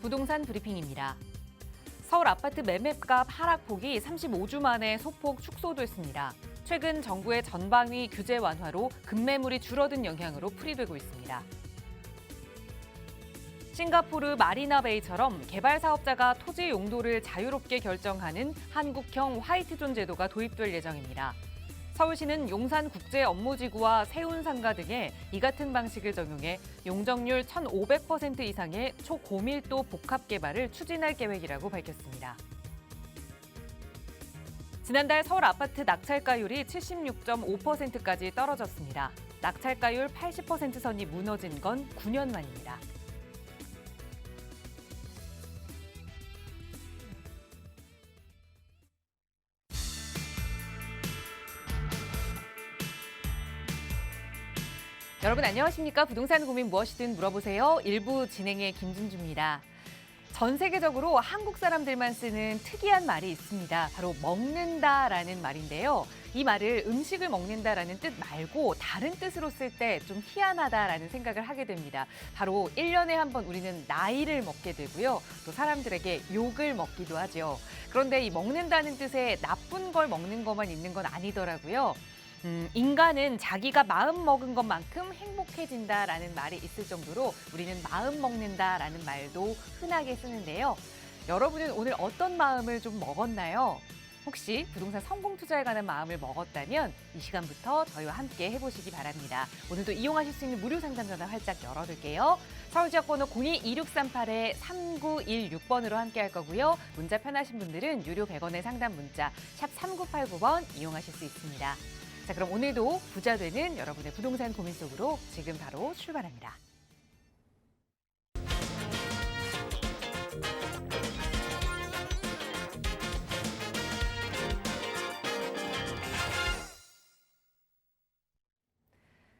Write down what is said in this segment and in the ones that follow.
부동산 브리핑입니다. 서울 아파트 매매가 하락폭이 35주 만에 소폭 축소됐습니다. 최근 정부의 전방위 규제 완화로 급매물이 줄어든 영향으로 풀이되고 있습니다. 싱가포르 마리나베이처럼 개발 사업자가 토지 용도를 자유롭게 결정하는 한국형 화이트존 제도가 도입될 예정입니다. 서울시는 용산국제업무지구와 세운상가 등에 이 같은 방식을 적용해 용적률 1,500% 이상의 초고밀도 복합 개발을 추진할 계획이라고 밝혔습니다. 지난달 서울 아파트 낙찰가율이 76.5%까지 떨어졌습니다. 낙찰가율 80% 선이 무너진 건 9년 만입니다. 여러분 안녕하십니까? 부동산 고민 무엇이든 물어보세요. 1부 진행의 김진주입니다. 전 세계적으로 한국 사람들만 쓰는 특이한 말이 있습니다. 바로 먹는다라는 말인데요. 이 말을 음식을 먹는다라는 뜻 말고 다른 뜻으로 쓸 때 좀 희한하다라는 생각을 하게 됩니다. 바로 1년에 한 번 우리는 나이를 먹게 되고요. 또 사람들에게 욕을 먹기도 하죠. 그런데 이 먹는다는 뜻에 나쁜 걸 먹는 것만 있는 건 아니더라고요. 인간은 자기가 마음 먹은 것만큼 행복해진다라는 말이 있을 정도로 우리는 마음 먹는다라는 말도 흔하게 쓰는데요. 여러분은 오늘 어떤 마음을 좀 먹었나요? 혹시 부동산 성공 투자에 관한 마음을 먹었다면 이 시간부터 저희와 함께 해보시기 바랍니다. 오늘도 이용하실 수 있는 무료 상담 전화 활짝 열어둘게요. 서울 지역 번호 02-2638-3916번으로 함께 할 거고요. 문자 편하신 분들은 유료 100원의 상담 문자 샵 3989번 이용하실 수 있습니다. 자, 그럼 오늘도 부자 되는 여러분의 부동산 고민 속으로 지금 바로 출발합니다.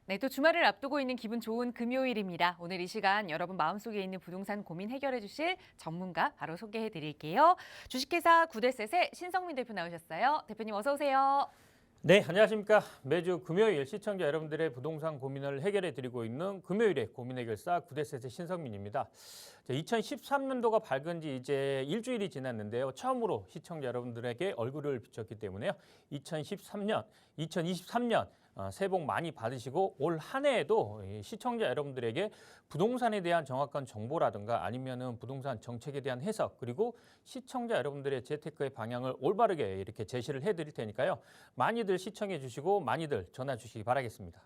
네, 또 주말을 앞두고 있는 기분 좋은 금요일입니다. 오늘 이 시간 여러분 마음속에 있는 부동산 고민 해결해 주실 전문가 바로 소개해 드릴게요. 주식회사 구대셋의 신성민 대표 나오셨어요. 대표님 어서 오세요. 네, 안녕하십니까. 매주 금요일 시청자 여러분들의 부동산 고민을 해결해 드리고 있는 금요일의 고민 해결사 구대셋의 신성민입니다. 2013년도가 밝은 지 이제 일주일이 지났는데요. 처음으로 시청자 여러분들에게 얼굴을 비췄기 때문에요. 2023년 새해 복 많이 받으시고 올 한 해에도 시청자 여러분들에게 부동산에 대한 정확한 정보라든가 아니면은 부동산 정책에 대한 해석 그리고 시청자 여러분들의 재테크의 방향을 올바르게 이렇게 제시를 해드릴 테니까요. 많이들 시청해 주시고 많이들 전화 주시기 바라겠습니다.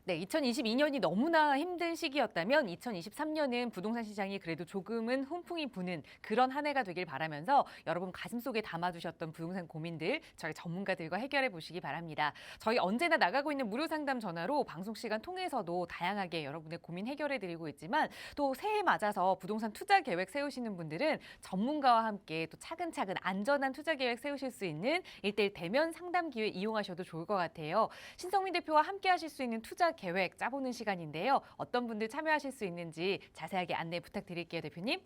네, 2022년이 너무나 힘든 시기였다면 2023년은 부동산 시장이 그래도 조금은 훈풍이 부는 그런 한 해가 되길 바라면서 여러분 가슴속에 담아두셨던 부동산 고민들 저희 전문가들과 해결해 보시기 바랍니다. 저희 언제나 나가고 있는 무료 상담 전화로 방송 시간 통해서도 다양하게 여러분의 고민 해결해 드리고 있지만 또 새해 맞아서 부동산 투자 계획 세우시는 분들은 전문가와 함께 또 차근차근 안전한 투자 계획 세우실 수 있는 1:1 대면 상담 기회 이용하셔도 좋을 것 같아요. 신성민 대표와 함께 하실 수 있는 투자 계획 짜보는 시간인데요. 어떤 분들 참여하실 수 있는지 자세하게 안내 부탁드릴게요, 대표님.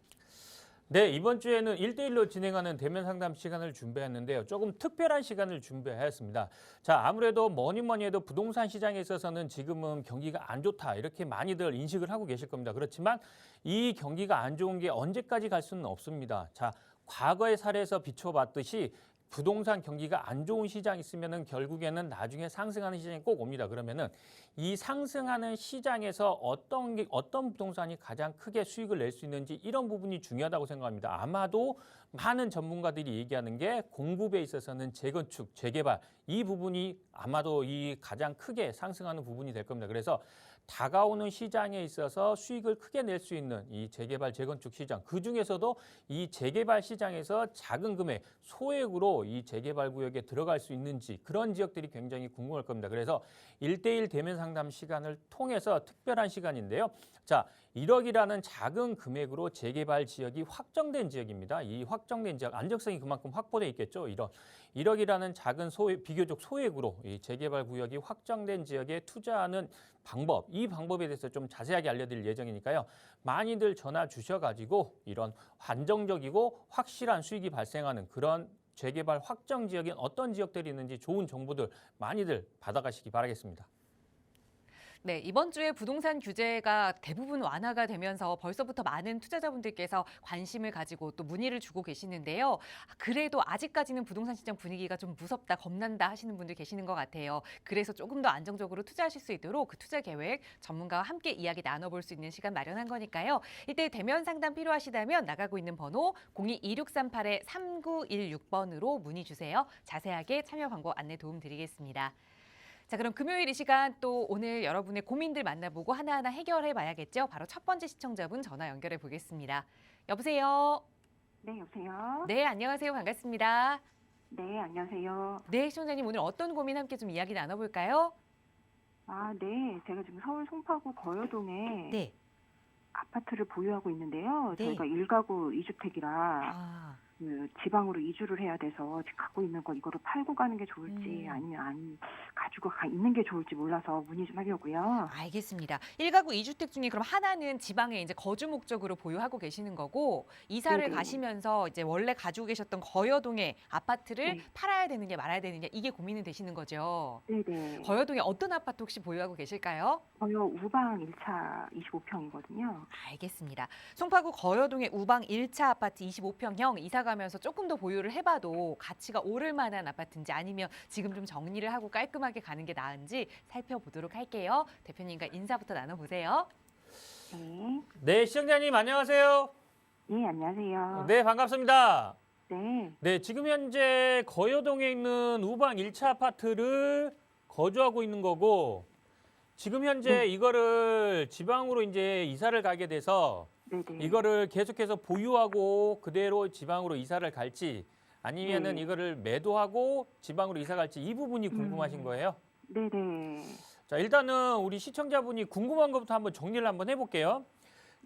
네, 이번 주에는 1:1로 진행하는 대면 상담 시간을 준비했는데요. 조금 특별한 시간을 준비하였습니다. 자, 아무래도 뭐니 해도 부동산 시장에 있어서는 지금은 경기가 안 좋다 이렇게 많이들 인식을 하고 계실 겁니다. 그렇지만 이 경기가 안 좋은 게 언제까지 갈 수는 없습니다. 자, 과거의 사례에서 비춰봤듯이 부동산 경기가 안 좋은 시장이 있으면은 결국에는 나중에 상승하는 시장이 꼭 옵니다. 그러면은 이 상승하는 시장에서 어떤 부동산이 가장 크게 수익을 낼 수 있는지 이런 부분이 중요하다고 생각합니다. 아마도 많은 전문가들이 얘기하는 게 공급에 있어서는 재건축, 재개발 이 부분이 아마도 이 가장 크게 상승하는 부분이 될 겁니다. 그래서 다가오는 시장에 있어서 수익을 크게 낼 수 있는 이 재개발, 재건축 시장 그중에서도 이 재개발 시장에서 작은 금액, 소액으로 이 재개발 구역에 들어갈 수 있는지 그런 지역들이 굉장히 궁금할 겁니다. 그래서 1:1 대면 상담 시간을 통해서 특별한 시간인데요. 자, 1억이라는 작은 금액으로 재개발 지역이 확정된 지역입니다. 이 확정된 지역, 안정성이 그만큼 확보돼 있겠죠. 1억이라는 작은 비교적 소액으로 이 재개발 구역이 확정된 지역에 투자하는 방법, 이 방법에 대해서 좀 자세하게 알려드릴 예정이니까요. 많이들 전화 주셔가지고 이런 안정적이고 확실한 수익이 발생하는 그런 재개발 확정 지역인 어떤 지역들이 있는지 좋은 정보들 많이들 받아가시기 바라겠습니다. 네, 이번 주에 부동산 규제가 대부분 완화가 되면서 벌써부터 많은 투자자분들께서 관심을 가지고 또 문의를 주고 계시는데요. 그래도 아직까지는 부동산 시장 분위기가 좀 무섭다, 겁난다 하시는 분들 계시는 것 같아요. 그래서 조금 더 안정적으로 투자하실 수 있도록 그 투자 계획 전문가와 함께 이야기 나눠볼 수 있는 시간 마련한 거니까요. 이때 대면 상담 필요하시다면 나가고 있는 번호 02-2638-3916번으로 문의 주세요. 자세하게 참여 광고 안내 도움 드리겠습니다. 자, 그럼 금요일 이 시간 또 오늘 여러분의 고민들 만나보고 하나하나 해결해 봐야겠죠? 바로 첫 번째 시청자분 전화 연결해 보겠습니다. 여보세요? 네, 여보세요? 네, 안녕하세요. 반갑습니다. 네, 안녕하세요. 네, 시청자님 오늘 어떤 고민 함께 좀 이야기 나눠볼까요? 아, 네. 제가 지금 서울 송파구 거여동에 네. 아파트를 보유하고 있는데요. 네. 저희가 1가구 2주택이라 아, 그 지방으로 이주를 해야 돼서 지금 갖고 있는 거 이거를 팔고 가는 게 좋을지 아니면 안 가지고 있는 게 좋을지 몰라서 문의 좀 하려고요. 알겠습니다. 1가구 2주택 중에 그럼 하나는 지방에 이제 거주 목적으로 보유하고 계시는 거고 이사를 네네. 가시면서 이제 원래 가지고 계셨던 거여동의 아파트를 네. 팔아야 되느냐 말아야 되느냐 이게 고민이 되시는 거죠. 네네. 거여동에 어떤 아파트 혹시 보유하고 계실까요? 거여 우방 1차 25평이거든요. 알겠습니다. 송파구 거여동의 우방 1차 아파트 25평형 이사 가면서 조금 더 보유를 해봐도 가치가 오를 만한 아파트인지 아니면 지금 좀 정리를 하고 깔끔하게 가는 게 나은지 살펴보도록 할게요. 대표님과 인사부터 나눠보세요. 네. 네, 시청자님 안녕하세요. 네, 안녕하세요. 네, 반갑습니다. 네. 네, 지금 현재 거여동에 있는 우방 1차 아파트를 거주하고 있는 거고 지금 현재 이거를 지방으로 이제 이사를 가게 돼서 네네. 이거를 계속해서 보유하고 그대로 지방으로 이사를 갈지 아니면은 네. 이거를 매도하고 지방으로 이사 갈지 이 부분이 궁금하신 거예요. 네네. 자, 일단은 우리 시청자분이 궁금한 것부터 한번 정리를 한번 해볼게요.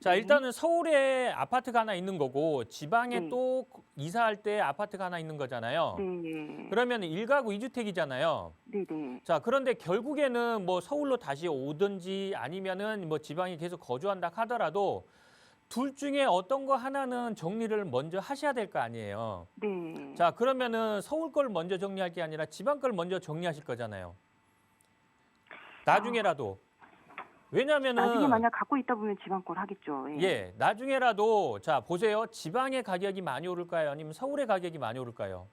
자, 네. 일단은 서울에 아파트가 하나 있는 거고 지방에 네. 또 이사할 때 아파트가 하나 있는 거잖아요. 네. 그러면 1가구 2주택이잖아요. 네네. 자, 그런데 결국에는 뭐 서울로 다시 오든지 아니면은 뭐 지방에 계속 거주한다 하더라도 둘 중에 어떤 거 하나는 정리를 먼저 하셔야 될 거 아니에요. 네. 자, 그러면은 서울 걸 먼저 정리할 게 아니라 지방 걸 먼저 정리하실 거잖아요. 나중에라도. 왜냐면은 나중에 만약 갖고 있다 보면 지방 걸 하겠죠. 예. 예, 나중에라도 자, 보세요. 지방의 가격이 많이 오를까요? 아니면 서울의 가격이 많이 오를까요?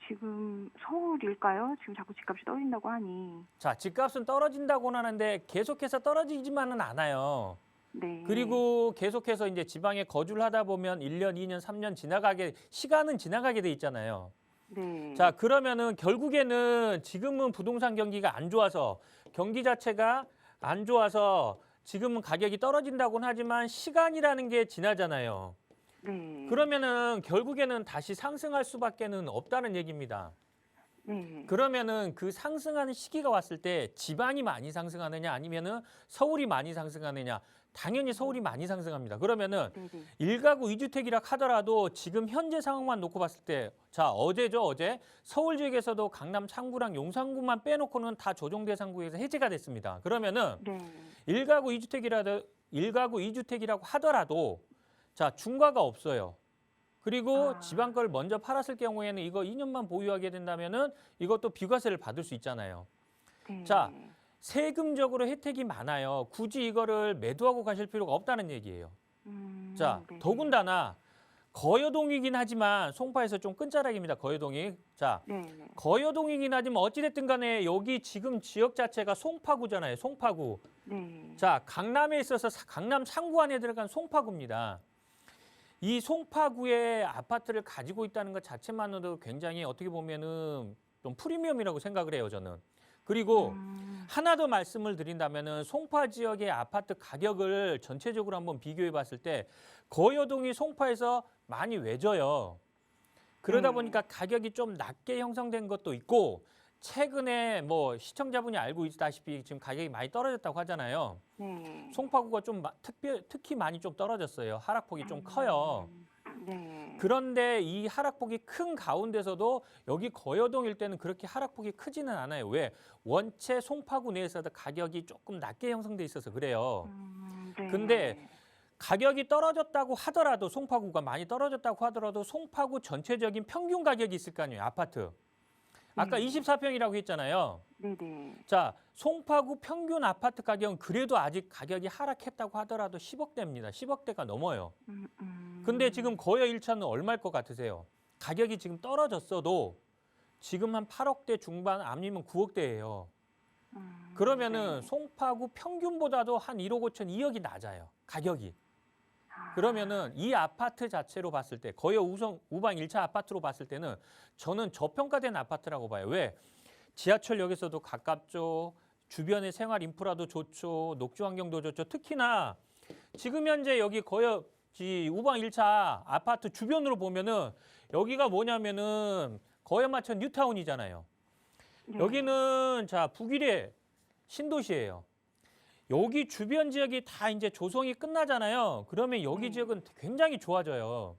지금 서울일까요? 지금 자꾸 집값이 떨어진다고 하니. 자, 집값은 떨어진다고는 하는데 계속해서 떨어지지만은 않아요. 네. 그리고 계속해서 이제 지방에 거주를 하다 보면 1년, 2년, 3년 시간은 지나가게 돼 있잖아요. 네. 자, 그러면은 결국에는 지금은 부동산 경기가 안 좋아서 경기 자체가 안 좋아서 지금은 가격이 떨어진다고는 하지만 시간이라는 게 지나잖아요. 네. 그러면은 결국에는 다시 상승할 수밖에는 없다는 얘기입니다. 네. 그러면은 그 상승하는 시기가 왔을 때 지방이 많이 상승하느냐 아니면은 서울이 많이 상승하느냐 당연히 서울이 많이 상승합니다. 그러면은 네네. 1가구 2주택이라 하더라도 지금 현재 상황만 놓고 봤을 때 자, 어제죠, 어제 서울 지역에서도 강남 창구랑 용산구만 빼놓고는 다 조정 대상구에서 해제가 됐습니다. 그러면은 네. 1가구 2주택이라고 하더라도 자, 중과가 없어요. 그리고 지방 걸 먼저 팔았을 경우에는 이거 2년만 보유하게 된다면은 이것도 비과세를 받을 수 있잖아요. 네. 자, 세금적으로 혜택이 많아요. 굳이 이거를 매도하고 가실 필요가 없다는 얘기예요. 자, 네네. 더군다나 거여동이긴 하지만 송파에서 좀 끝자락입니다. 거여동이. 자, 네네. 거여동이긴 하지만 어찌됐든 간에 여기 지금 지역 자체가 송파구잖아요. 송파구. 네. 자, 강남에 있어서 강남 상구 안에 들어간 송파구입니다. 이 송파구에 아파트를 가지고 있다는 것 자체만으로도 굉장히 어떻게 보면은 좀 프리미엄이라고 생각을 해요, 저는. 그리고 하나 더 말씀을 드린다면은 송파 지역의 아파트 가격을 전체적으로 한번 비교해 봤을 때 거여동이 송파에서 많이 외져요. 그러다 보니까 가격이 좀 낮게 형성된 것도 있고 최근에 뭐 시청자분이 알고 있다시피 지금 가격이 많이 떨어졌다고 하잖아요. 네. 송파구가 좀 특히 많이 좀 떨어졌어요. 하락폭이 좀 커요. 네. 그런데 이 하락폭이 큰 가운데서도 여기 거여동 일대는 그렇게 하락폭이 크지는 않아요. 왜? 원체 송파구 내에서도 가격이 조금 낮게 형성돼 있어서 그래요. 네. 근데 가격이 떨어졌다고 하더라도 송파구가 많이 떨어졌다고 하더라도 송파구 전체적인 평균 가격이 있을 거 아니에요. 아파트. 아까 네. 24평이라고 했잖아요. 네네. 자, 송파구 평균 아파트 가격은 그래도 아직 가격이 하락했다고 하더라도 10억대입니다. 10억대가 넘어요. 근데 지금 거여 1차는 얼마일 것 같으세요? 가격이 지금 떨어졌어도 지금 한 8억대 중반 아니면 9억대예요. 그러면은 네. 송파구 평균보다도 한 1억 5천, 2억이 낮아요. 가격이. 아, 그러면은 이 아파트 자체로 봤을 때 거여 우방 1차 아파트로 봤을 때는 저는 저평가된 아파트라고 봐요. 왜? 지하철역에서도 가깝죠. 주변의 생활 인프라도 좋죠. 녹지 환경도 좋죠. 특히나 지금 현재 여기 거여 우방 1차 아파트 주변으로 보면은 여기가 뭐냐면은 거여마천 뉴타운이잖아요. 네. 여기는 자 북일의 신도시예요. 여기 주변 지역이 다 이제 조성이 끝나잖아요. 그러면 여기 네. 지역은 굉장히 좋아져요.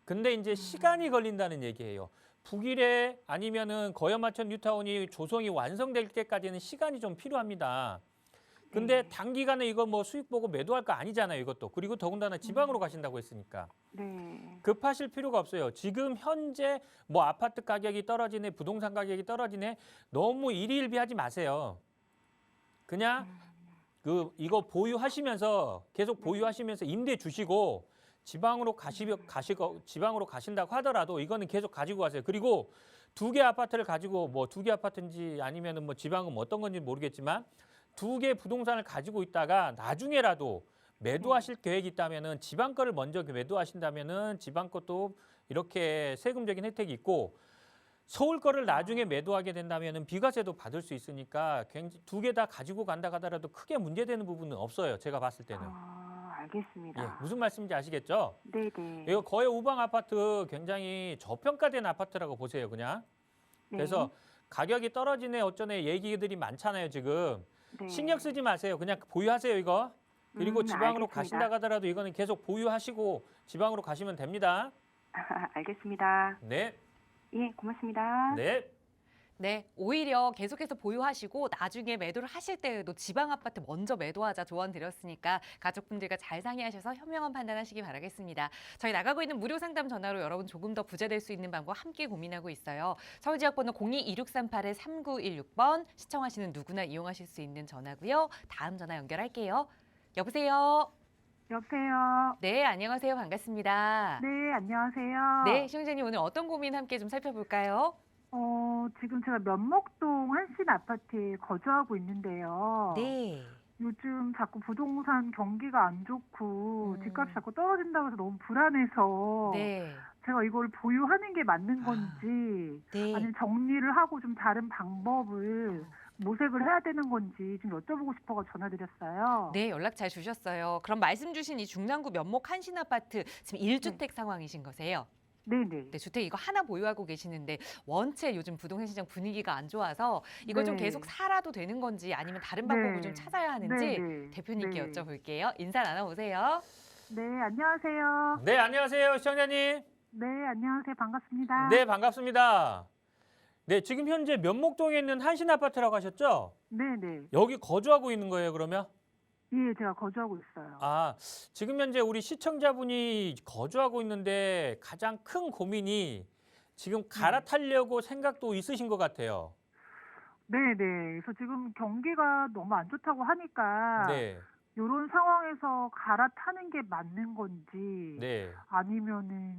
근데 이제 시간이 걸린다는 얘기예요. 북일에 아니면은 거여마천 뉴타운이 조성이 완성될 때까지는 시간이 좀 필요합니다. 근데 네. 단기간에 이거 뭐 수익 보고 매도할 거 아니잖아요, 이것도. 그리고 더군다나 지방으로 가신다고 했으니까. 네. 급하실 필요가 없어요. 지금 현재 뭐 아파트 가격이 떨어지네, 부동산 가격이 떨어지네, 너무 일희일비하지 마세요. 그냥 이거 보유하시면서 계속 보유하시면서 임대 주시고 지방으로 지방으로 가신다고 하더라도 이거는 계속 가지고 가세요. 그리고 두 개 아파트를 가지고 뭐 두 개 아파트인지 아니면은 뭐 지방은 뭐 어떤 건지 모르겠지만 두 개 부동산을 가지고 있다가 나중에라도 매도하실 계획이 있다면은 지방 거를 먼저 매도하신다면은 지방 것도 이렇게 세금적인 혜택이 있고 서울 거를 나중에 매도하게 된다면은 비과세도 받을 수 있으니까 두 개 다 가지고 간다 하더라도 크게 문제되는 부분은 없어요. 제가 봤을 때는. 알겠습니다. 예, 무슨 말씀인지 아시겠죠? 네네. 이거 거의 우방 아파트 굉장히 저평가된 아파트라고 보세요, 그냥. 네. 그래서 가격이 떨어지네 어쩌네 얘기들이 많잖아요, 지금. 네. 신경 쓰지 마세요. 그냥 보유하세요, 이거. 그리고 지방으로 알겠습니다. 가신다 하더라도 이거는 계속 보유하시고 지방으로 가시면 됩니다. 알겠습니다. 네. 예, 고맙습니다. 네. 네, 오히려 계속해서 보유하시고 나중에 매도를 하실 때에도 지방 아파트 먼저 매도하자 조언 드렸으니까 가족분들과 잘 상의하셔서 현명한 판단하시기 바라겠습니다. 저희 나가고 있는 무료 상담 전화로 여러분 조금 더 부자 될 수 있는 방법 함께 고민하고 있어요. 서울 지역번호 02-2638-3916번 시청하시는 누구나 이용하실 수 있는 전화고요. 다음 전화 연결할게요. 여보세요. 여보세요. 네, 안녕하세요. 반갑습니다. 네, 안녕하세요. 네, 시청자님 오늘 어떤 고민 함께 좀 살펴볼까요? 지금 제가 면목동 한신 아파트에 거주하고 있는데요. 네. 요즘 자꾸 부동산 경기가 안 좋고 집값이 음. 자꾸 떨어진다고 해서 너무 불안해서 네. 제가 이걸 보유하는 게 맞는 건지 네. 아니면 정리를 하고 좀 다른 방법을 모색을 해야 되는 건지 좀 여쭤보고 싶어서 전화드렸어요. 네, 연락 잘 주셨어요. 그럼 말씀 주신 이 중랑구 면목 한신 아파트 지금 1주택 상황이신 거세요? 네네. 네, 주택 이거 하나 보유하고 계시는데 원체 요즘 부동산 시장 분위기가 안 좋아서 이걸 좀 네. 계속 살아도 되는 건지 아니면 다른 방법을 네. 좀 찾아야 하는지 네네. 대표님께 네. 여쭤볼게요. 인사 나눠보세요. 네, 안녕하세요. 네, 안녕하세요, 시청자님. 네, 안녕하세요. 반갑습니다. 네, 반갑습니다. 네, 지금 현재 면목동에 있는 한신 아파트라고 하셨죠? 네네. 여기 거주하고 있는 거예요, 그러면? 예, 제가 거주하고 있어요. 아, 지금 현재 우리 시청자분이 거주하고 있는데 가장 큰 고민이 지금 갈아타려고 생각도 있으신 것 같아요. 네네. 그래서 지금 경기가 너무 안 좋다고 하니까 네, 이런 상황에서 갈아타는 게 맞는 건지 네. 아니면은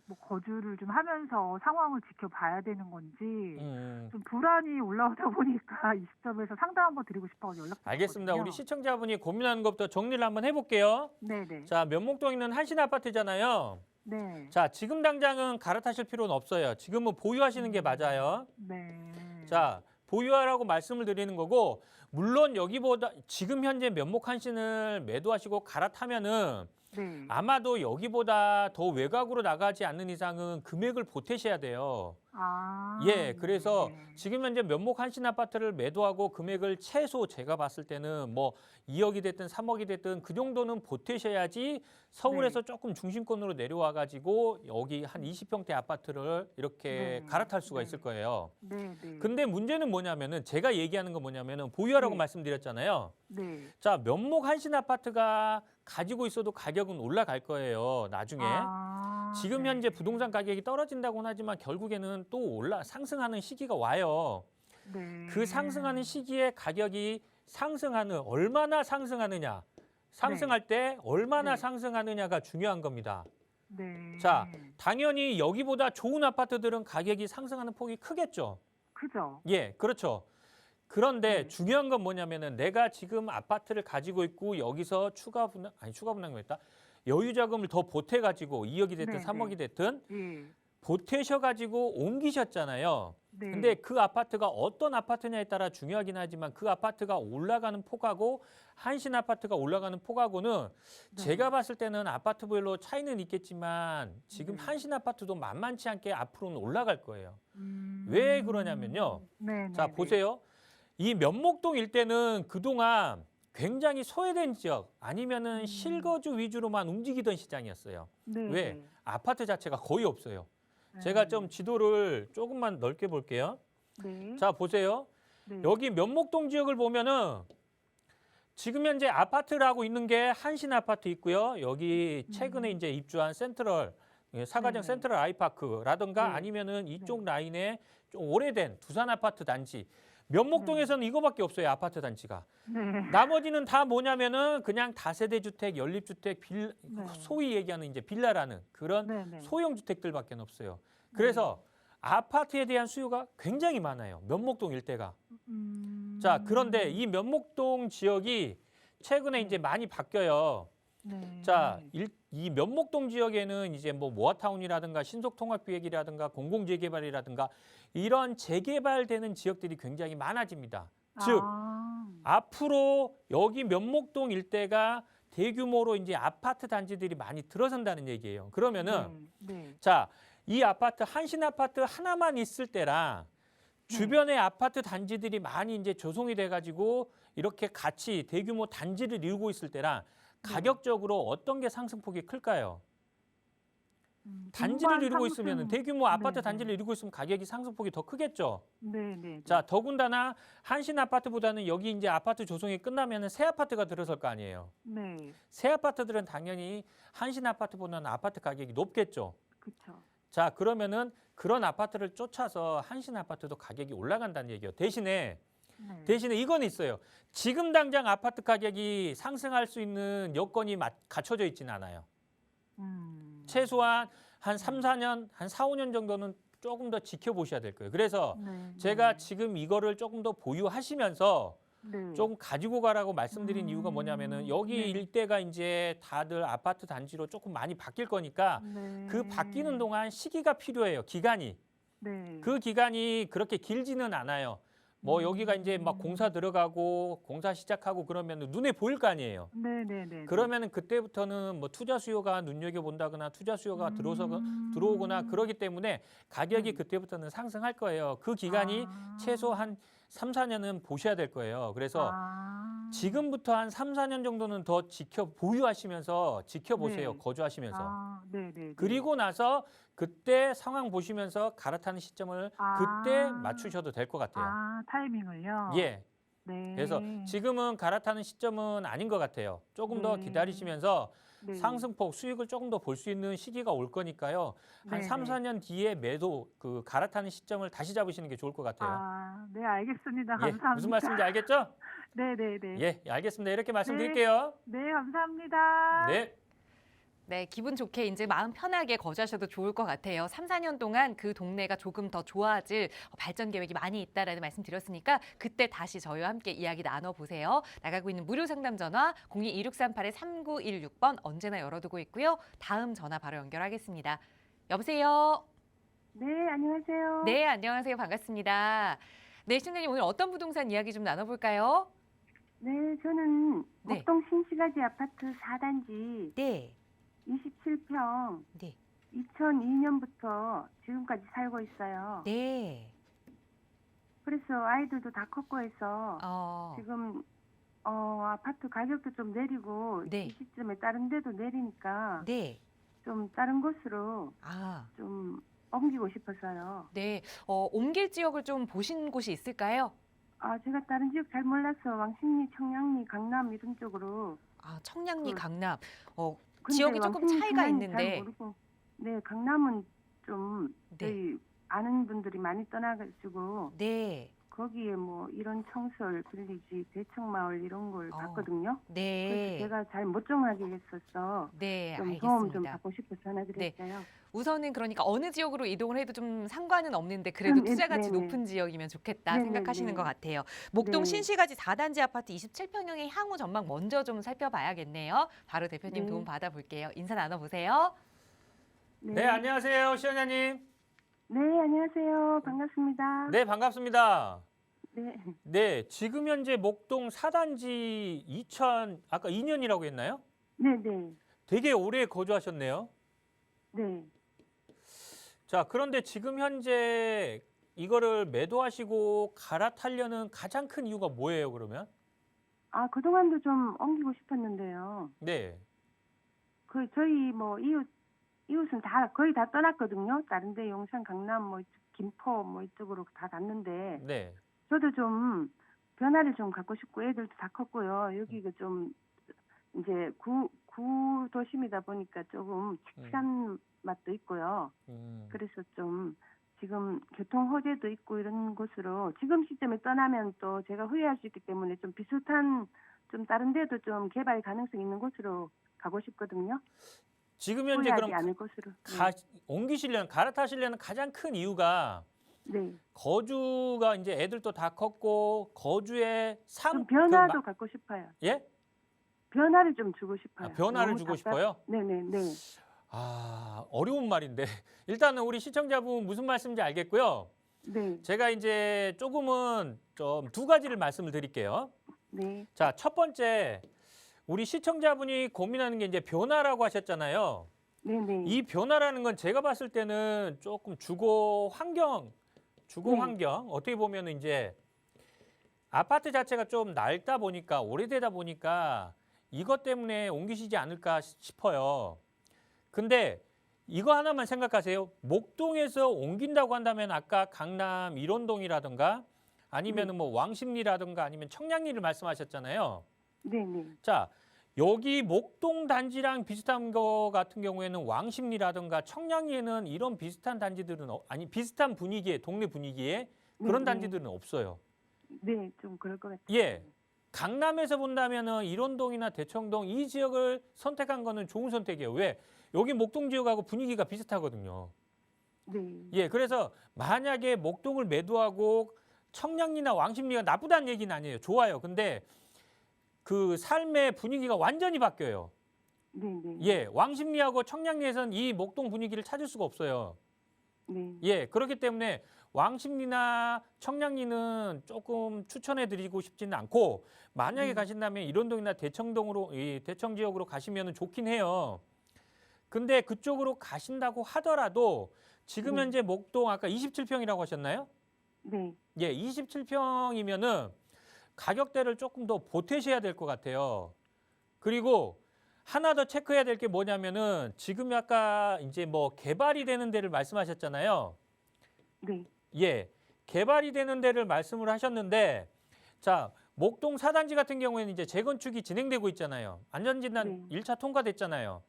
뭐 거주를 좀 하면서 상황을 지켜봐야 되는 건지 음, 좀 불안이 올라오다 보니까 이 시점에서 상담 한번 드리고 싶어서 연락드렸거든요. 알겠습니다. 우리 시청자분이 고민하는 것부터 정리를 한번 해볼게요. 네네. 자, 면목동에 있는 한신 아파트잖아요. 네. 자, 지금 당장은 갈아타실 필요는 없어요. 지금은 보유하시는 게 맞아요. 네. 자, 보유하라고 말씀을 드리는 거고, 물론 여기보다 지금 현재 면목 한신을 매도하시고 갈아타면은 네. 아마도 여기보다 더 외곽으로 나가지 않는 이상은 금액을 보태셔야 돼요. 아. 예, 그래서 네. 지금 현재 면목 한신 아파트를 매도하고 금액을 최소 제가 봤을 때는 뭐 2억이 됐든 3억이 됐든 그 정도는 보태셔야지 서울에서 조금 중심권으로 내려와 가지고 여기 한 20평대 아파트를 이렇게 네. 갈아탈 수가 네. 있을 거예요. 네. 네. 근데 문제는 뭐냐면은 제가 얘기하는 건 뭐냐면은 보유하라고 네. 말씀드렸잖아요. 네. 자, 면목 한신 아파트가 가지고 있어도 가격은 올라갈 거예요, 나중에. 지금 네. 현재 부동산 가격이 떨어진다고는 하지만 결국에는 또 상승하는 시기가 와요. 네. 그 상승하는 시기에 가격이 얼마나 상승하느냐, 상승할 때 얼마나 네. 상승하느냐가 중요한 겁니다. 네. 자, 당연히 여기보다 좋은 아파트들은 가격이 상승하는 폭이 크겠죠. 그죠? 예, 그렇죠. 그런데 네. 중요한 건 뭐냐면은 내가 지금 아파트를 가지고 있고 여기서 추가 분양금 했다. 여유 자금을 더 보태 가지고 2억이 됐든 네, 3억이 네. 됐든 예. 보태셔 가지고 옮기셨잖아요. 네. 근데 그 아파트가 어떤 아파트냐에 따라 중요하긴 하지만 그 아파트가 올라가는 폭하고 한신 아파트가 올라가는 폭하고는 네. 제가 봤을 때는 아파트별로 차이는 있겠지만 지금 네. 한신 아파트도 만만치 않게 앞으로는 올라갈 거예요. 음. 왜 그러냐면요. 네, 자, 네, 보세요. 이 면목동 일대는 그동안 굉장히 소외된 지역 아니면은 실거주 위주로만 움직이던 시장이었어요. 네. 왜? 네. 아파트 자체가 거의 없어요. 제가 좀 지도를 조금만 넓게 볼게요. 네. 자, 보세요. 네. 여기 면목동 지역을 보면은 지금 현재 아파트라고 있는 게 한신 아파트 있고요. 여기 최근에 이제 입주한 센트럴 사가정 네네. 센트럴 아이파크라든가 네. 아니면은 이쪽 라인에 좀 오래된 두산 아파트 단지. 면목동에서는 이거밖에 없어요. 아파트 단지가. 네. 나머지는 다 뭐냐면은 그냥 다세대 주택, 연립주택, 네. 소위 얘기하는 이제 빌라라는 그런 네, 네. 소형 주택들밖에 없어요. 그래서 아파트에 대한 수요가 굉장히 많아요. 면목동 일대가. 자, 그런데 이 면목동 지역이 최근에 이제 많이 바뀌어요. 네. 자, 이 면목동 지역에는 이제 뭐 모아타운이라든가 신속통합기획이라든가 공공재개발이라든가 이런 재개발되는 지역들이 굉장히 많아집니다. 즉, 앞으로 여기 면목동 일대가 대규모로 이제 아파트 단지들이 많이 들어선다는 얘기예요. 그러면은 네. 자, 이 아파트 한신 아파트 하나만 있을 때랑 주변의 아파트 단지들이 많이 이제 조성이 돼가지고 이렇게 같이 대규모 단지를 이루고 있을 때랑 가격적으로 어떤 게 상승폭이 클까요? 단지를 이루고 있으면 대규모 아파트 네네. 단지를 이루고 있으면 가격이 상승폭이 더 크겠죠. 네, 네. 자, 더군다나 한신 아파트보다는 여기 이제 아파트 조성이 끝나면은 새 아파트가 들어설 거 아니에요. 네. 새 아파트들은 당연히 한신 아파트보다는 아파트 가격이 높겠죠. 그렇죠. 자, 그러면은 그런 아파트를 쫓아서 한신 아파트도 가격이 올라간다는 얘기예요. 대신에 이건 있어요. 지금 당장 아파트 가격이 상승할 수 있는 여건이 갖춰져 있지는 않아요. 최소한 한 3, 4년, 한 4, 5년 정도는 조금 더 지켜보셔야 될 거예요. 그래서 제가 지금 이거를 조금 더 보유하시면서 조금 가지고 가라고 말씀드린 이유가 뭐냐면은 여기 일대가 이제 다들 아파트 단지로 조금 많이 바뀔 거니까 그 바뀌는 동안 시기가 필요해요. 기간이. 그 기간이 그렇게 길지는 않아요. 뭐 여기가 이제 막 공사 들어가고 공사 시작하고 그러면 눈에 보일 거 아니에요. 네. 그러면은 그때부터는 뭐 투자 수요가 눈여겨본다거나 투자 수요가 들어오거나 그러기 때문에 가격이 그때부터는 상승할 거예요. 그 기간이 최소 한 3, 4년은 보셔야 될 거예요. 그래서 지금부터 한 3, 4년 정도는 더 보유하시면서 지켜보세요. 네. 거주하시면서. 네. 그리고 나서 그때 상황 보시면서 갈아타는 시점을 그때 맞추셔도 될 것 같아요. 타이밍을요? 예. 네. 그래서 지금은 갈아타는 시점은 아닌 것 같아요. 조금 더 네. 기다리시면서 네. 상승폭 수익을 조금 더 볼 수 있는 시기가 올 거니까요. 한 네, 3, 네. 4년 뒤에 매도 갈아타는 시점을 다시 잡으시는 게 좋을 것 같아요. 네, 알겠습니다. 예, 감사합니다. 무슨 말씀인지 알겠죠? 네. 예, 알겠습니다. 이렇게 말씀드릴게요. 네, 감사합니다. 네. 네, 기분 좋게 이제 마음 편하게 거주하셔도 좋을 것 같아요. 3, 4년 동안 그 동네가 조금 더 좋아질 발전 계획이 많이 있다라는 말씀 드렸으니까 그때 다시 저희와 함께 이야기 나눠보세요. 나가고 있는 무료 상담 전화 02-2638-3916번 언제나 열어두고 있고요. 다음 전화 바로 연결하겠습니다. 여보세요? 네, 안녕하세요. 네, 안녕하세요. 반갑습니다. 네, 신장님 오늘 어떤 부동산 이야기 좀 나눠볼까요? 네, 저는 네. 목동 신시가지 아파트 4단지 네, 27평 네, 2002년부터 지금까지 살고 있어요. 네. 그래서 아이들도 다 컸고 해서 지금 아파트 가격도 좀 내리고 네. 이 시점에 다른 데도 내리니까 네. 좀 다른 곳으로 아, 좀 옮기고 싶어서요. 네. 옮길 지역을 좀 보신 곳이 있을까요? 제가 다른 지역 잘 몰라서 왕십리, 청량리, 강남 이런 쪽으로. 청량리, 그- 강남. 근데 지역이 조금 왕십리, 차이가 청량리 잘 있는데. 모르고. 네, 강남은 좀 네. 저희 아는 분들이 많이 떠나가지고 네. 거기에 뭐 이런 청설, 빌리지, 대청마을 이런 걸 어. 봤거든요. 그래서 네. 제가 잘 못 정하겠어서 네, 좀 도움 좀 알겠습니다. 받고 싶어서 전화드렸어요. 우선은 그러니까 어느 지역으로 이동을 해도 좀 상관은 없는데 그래도 네, 투자 가치 네네. 높은 지역이면 좋겠다 네네네. 생각하시는 것 같아요. 목동 네. 신시가지 4단지 아파트 27평형의 향후 전망 먼저 좀 살펴봐야겠네요. 바로 대표님 네. 도움 받아볼게요. 인사 나눠보세요. 네, 안녕하세요, 시청자님. 네, 안녕하세요. 반갑습니다. 네, 반갑습니다. 네. 네, 지금 현재 목동 4단지 아까 2년이라고 했나요? 네, 네. 되게 오래 거주하셨네요. 네. 자, 그런데 지금 현재 이거를 매도하시고 갈아타려는 가장 큰 이유가 뭐예요, 그러면? 아, 그동안도 좀 옮기고 싶었는데요. 네, 저희 뭐 이웃은 거의 다 떠났거든요. 다른 데 용산, 강남, 뭐 이쪽, 김포 뭐 이쪽으로 다 갔는데 네. 저도 좀 변화를 좀 갖고 싶고 애들도 다 컸고요. 여기가 좀 이제 구도심이다 보니까 조금 칙칙한 맛도 있고요. 그래서 좀 지금 교통 호재도 있고 이런 곳으로 지금 시점에 떠나면 또 제가 후회할 수 있기 때문에 좀 비슷한 좀 다른 데도 좀 개발 가능성 있는 곳으로 가고 싶거든요. 지금 현재 후회하지 그럼 않을 곳으로. 갈아타시려는 가장 큰 이유가 네. 거주가 이제 애들도 다 컸고 거주의 좀 변화도 갖고 싶어요. 예? 변화를 좀 주고 싶어요. 아, 변화를 너무 주고 답답- 싶어요? 네네네. 아, 어려운 말인데. 일단은 우리 시청자분 무슨 말씀인지 알겠고요. 네. 제가 이제 조금은 좀 두 가지를 말씀을 드릴게요. 네. 자, 첫 번째, 우리 시청자분이 고민하는 게 이제 변화라고 하셨잖아요. 네네. 이 변화라는 건 제가 봤을 때는 조금 주거 환경 어떻게 보면 이제 아파트 자체가 좀 낡다 보니까 오래되다 보니까 이것 때문에 옮기시지 않을까 싶어요. 근데 이거 하나만 생각하세요. 목동에서 옮긴다고 한다면 아까 강남 일원동이라든가 아니면 뭐 왕십리라든가 아니면 청량리를 말씀하셨잖아요. 네네. 자, 여기 목동 단지랑 비슷한 거 같은 경우에는 왕십리라든가 청량리에는 이런 비슷한 단지들은 비슷한 분위기의 동네 분위기에 그런 네, 단지들은 없어요. 네, 좀 그럴 것 같아요. 예. 강남에서 본다면은 일원동이나 대청동 이 지역을 선택한 거는 좋은 선택이에요. 왜? 여기 목동 지역하고 분위기가 비슷하거든요. 네. 예. 그래서 만약에 목동을 매도하고 청량리나 왕십리가 나쁘다는 얘기는 아니에요. 좋아요. 근데 그 삶의 분위기가 완전히 바뀌어요. 네네. 예. 왕십리하고 청량리에서는 이 목동 분위기를 찾을 수가 없어요. 네. 예. 그렇기 때문에 왕십리나 청량리는 조금 추천해드리고 싶지는 않고 만약에 가신다면 일원동이나 대청동으로 대청 지역으로 가시면 좋긴 해요. 근데 그쪽으로 가신다고 하더라도 지금 네. 현재 목동 아까 27평이라고 하셨나요? 네. 예, 27평이면은 가격대를 조금 더 보태셔야 될 것 같아요. 그리고 하나 더 체크해야 될 게 뭐냐면은 지금 아까 이제 뭐 개발이 되는 데를 말씀하셨잖아요. 네. 예, 개발이 되는 데를 말씀을 하셨는데 자, 목동 4단지 같은 경우에는 이제 재건축이 진행되고 있잖아요. 안전진단 네. 1차 통과됐잖아요.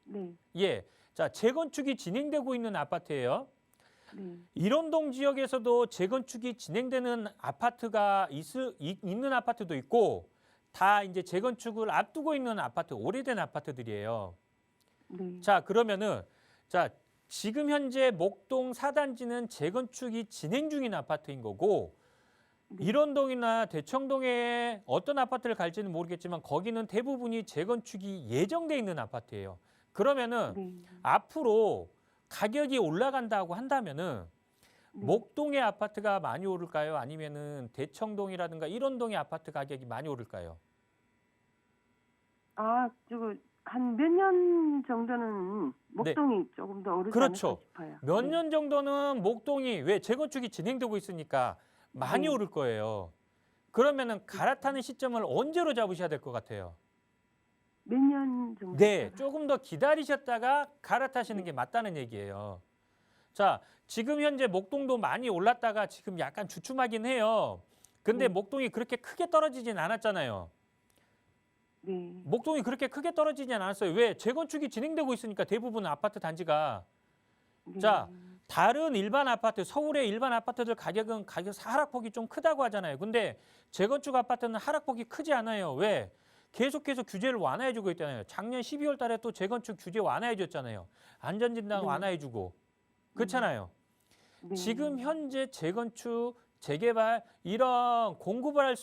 네. 예, 자, 재건축이 진행되고 있는 아파트예요. 네. 일원동 지역에서도 재건축이 진행되는 아파트가 있는 아파트도 있고 다 이제 재건축을 앞두고 있는 아파트, 오래된 아파트들이에요. 네. 자, 그러면은 자, 지금 현재 목동 4단지는 재건축이 진행 중인 아파트인 거고 네. 일원동이나 대청동에 어떤 아파트를 갈지는 모르겠지만 거기는 대부분이 재건축이 예정돼 있는 아파트예요. 그러면은 네. 앞으로 가격이 올라간다고 한다면은 네. 목동의 아파트가 많이 오를까요? 아니면은 대청동이라든가 일원동의 아파트 가격이 많이 오를까요? 아, 한 몇 년 정도는 목동이 조금 더 오르지 그렇죠. 않을까 싶어요. 몇 네. 년 정도는 목동이 왜 재건축이 진행되고 있으니까 많이 네. 오를 거예요. 그러면은 갈아타는 시점을 언제로 잡으셔야 될 것 같아요? 몇 년 정도? 네, 조금 더 기다리셨다가 갈아타시는 게 맞다는 얘기예요. 자, 지금 현재 목동도 많이 올랐다가 지금 약간 주춤하긴 해요. 근데 네. 목동이 그렇게 크게 떨어지진 않았잖아요. 네. 목동이 그렇게 크게 떨어지진 않았어요. 왜? 재건축이 진행되고 있으니까 대부분 아파트 단지가 네. 자, 다른 일반 아파트, 서울의 일반 아파트들 가격 하락폭이 좀 크다고 하잖아요. 근데 재건축 아파트는 하락폭이 크지 않아요. 왜? 계속해서 규제를 완화해주고 있잖아요. 작년 12월 달에 또 재건축 규제 완화해줬잖아요. 안전진단 네. 완화해주고. 그렇잖아요. 네. 지금 현재 재건축, 재개발 이런 공급을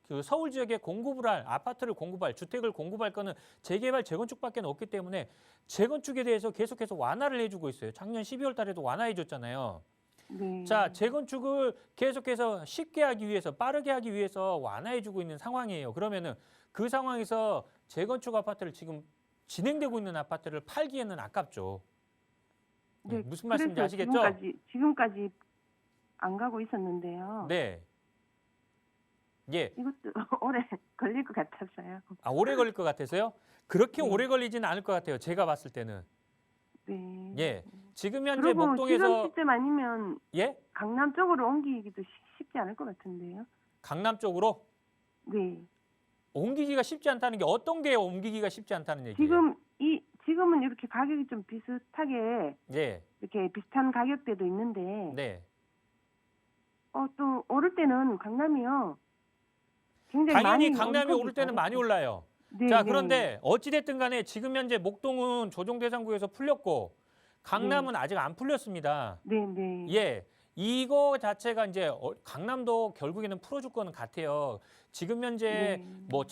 그 서울 지역에 공급을 할 아파트를 공급할 주택을 공급할 거는 재개발, 재건축밖에 없기 때문에 재건축에 대해서 계속해서 완화를 해주고 있어요. 작년 12월 달에도 완화해줬잖아요. 네. 자, 재건축을 계속해서 쉽게 하기 위해서, 빠르게 하기 위해서 완화해주고 있는 상황이에요. 그러면은 그 상황에서 재건축 아파트를 지금 진행되고 있는 아파트를 팔기에는 아깝죠. 네, 무슨 말씀인지 그래서 아시겠죠? 지금까지 안 가고 있었는데요. 네. 예. 이것도 오래 걸릴 것 같아서요. 아, 오래 걸릴 것 같아서요? 그렇게 네. 오래 걸리지는 않을 것 같아요. 제가 봤을 때는. 네. 예. 지금 현재 그리고 지금 목동에서 시점 아니면 예? 강남 쪽으로 옮기기도 쉽지 않을 것 같은데요. 강남 쪽으로 네. 옮기기가 쉽지 않다는 게 어떤 게 옮기기가 쉽지 않다는 얘기예요? 지금은 이렇게 가격이 좀 비슷하게 예. 이렇게 비슷한 가격대도 있는데 네. 또 오를 때는 강남이요. 굉장히 당연히 많이 강남이 오를 오를 때는 많이 올라요. 네, 자, 네. 그런데 어찌됐든 간에 지금 현재 목동은 조정대상구에서 풀렸고 강남은 아직 안 풀렸습니다. 네, 네. 예. 이거 자체가 이제 강남도 결국에는 풀어줄 거는 같아요. 지금 현재 네. 뭐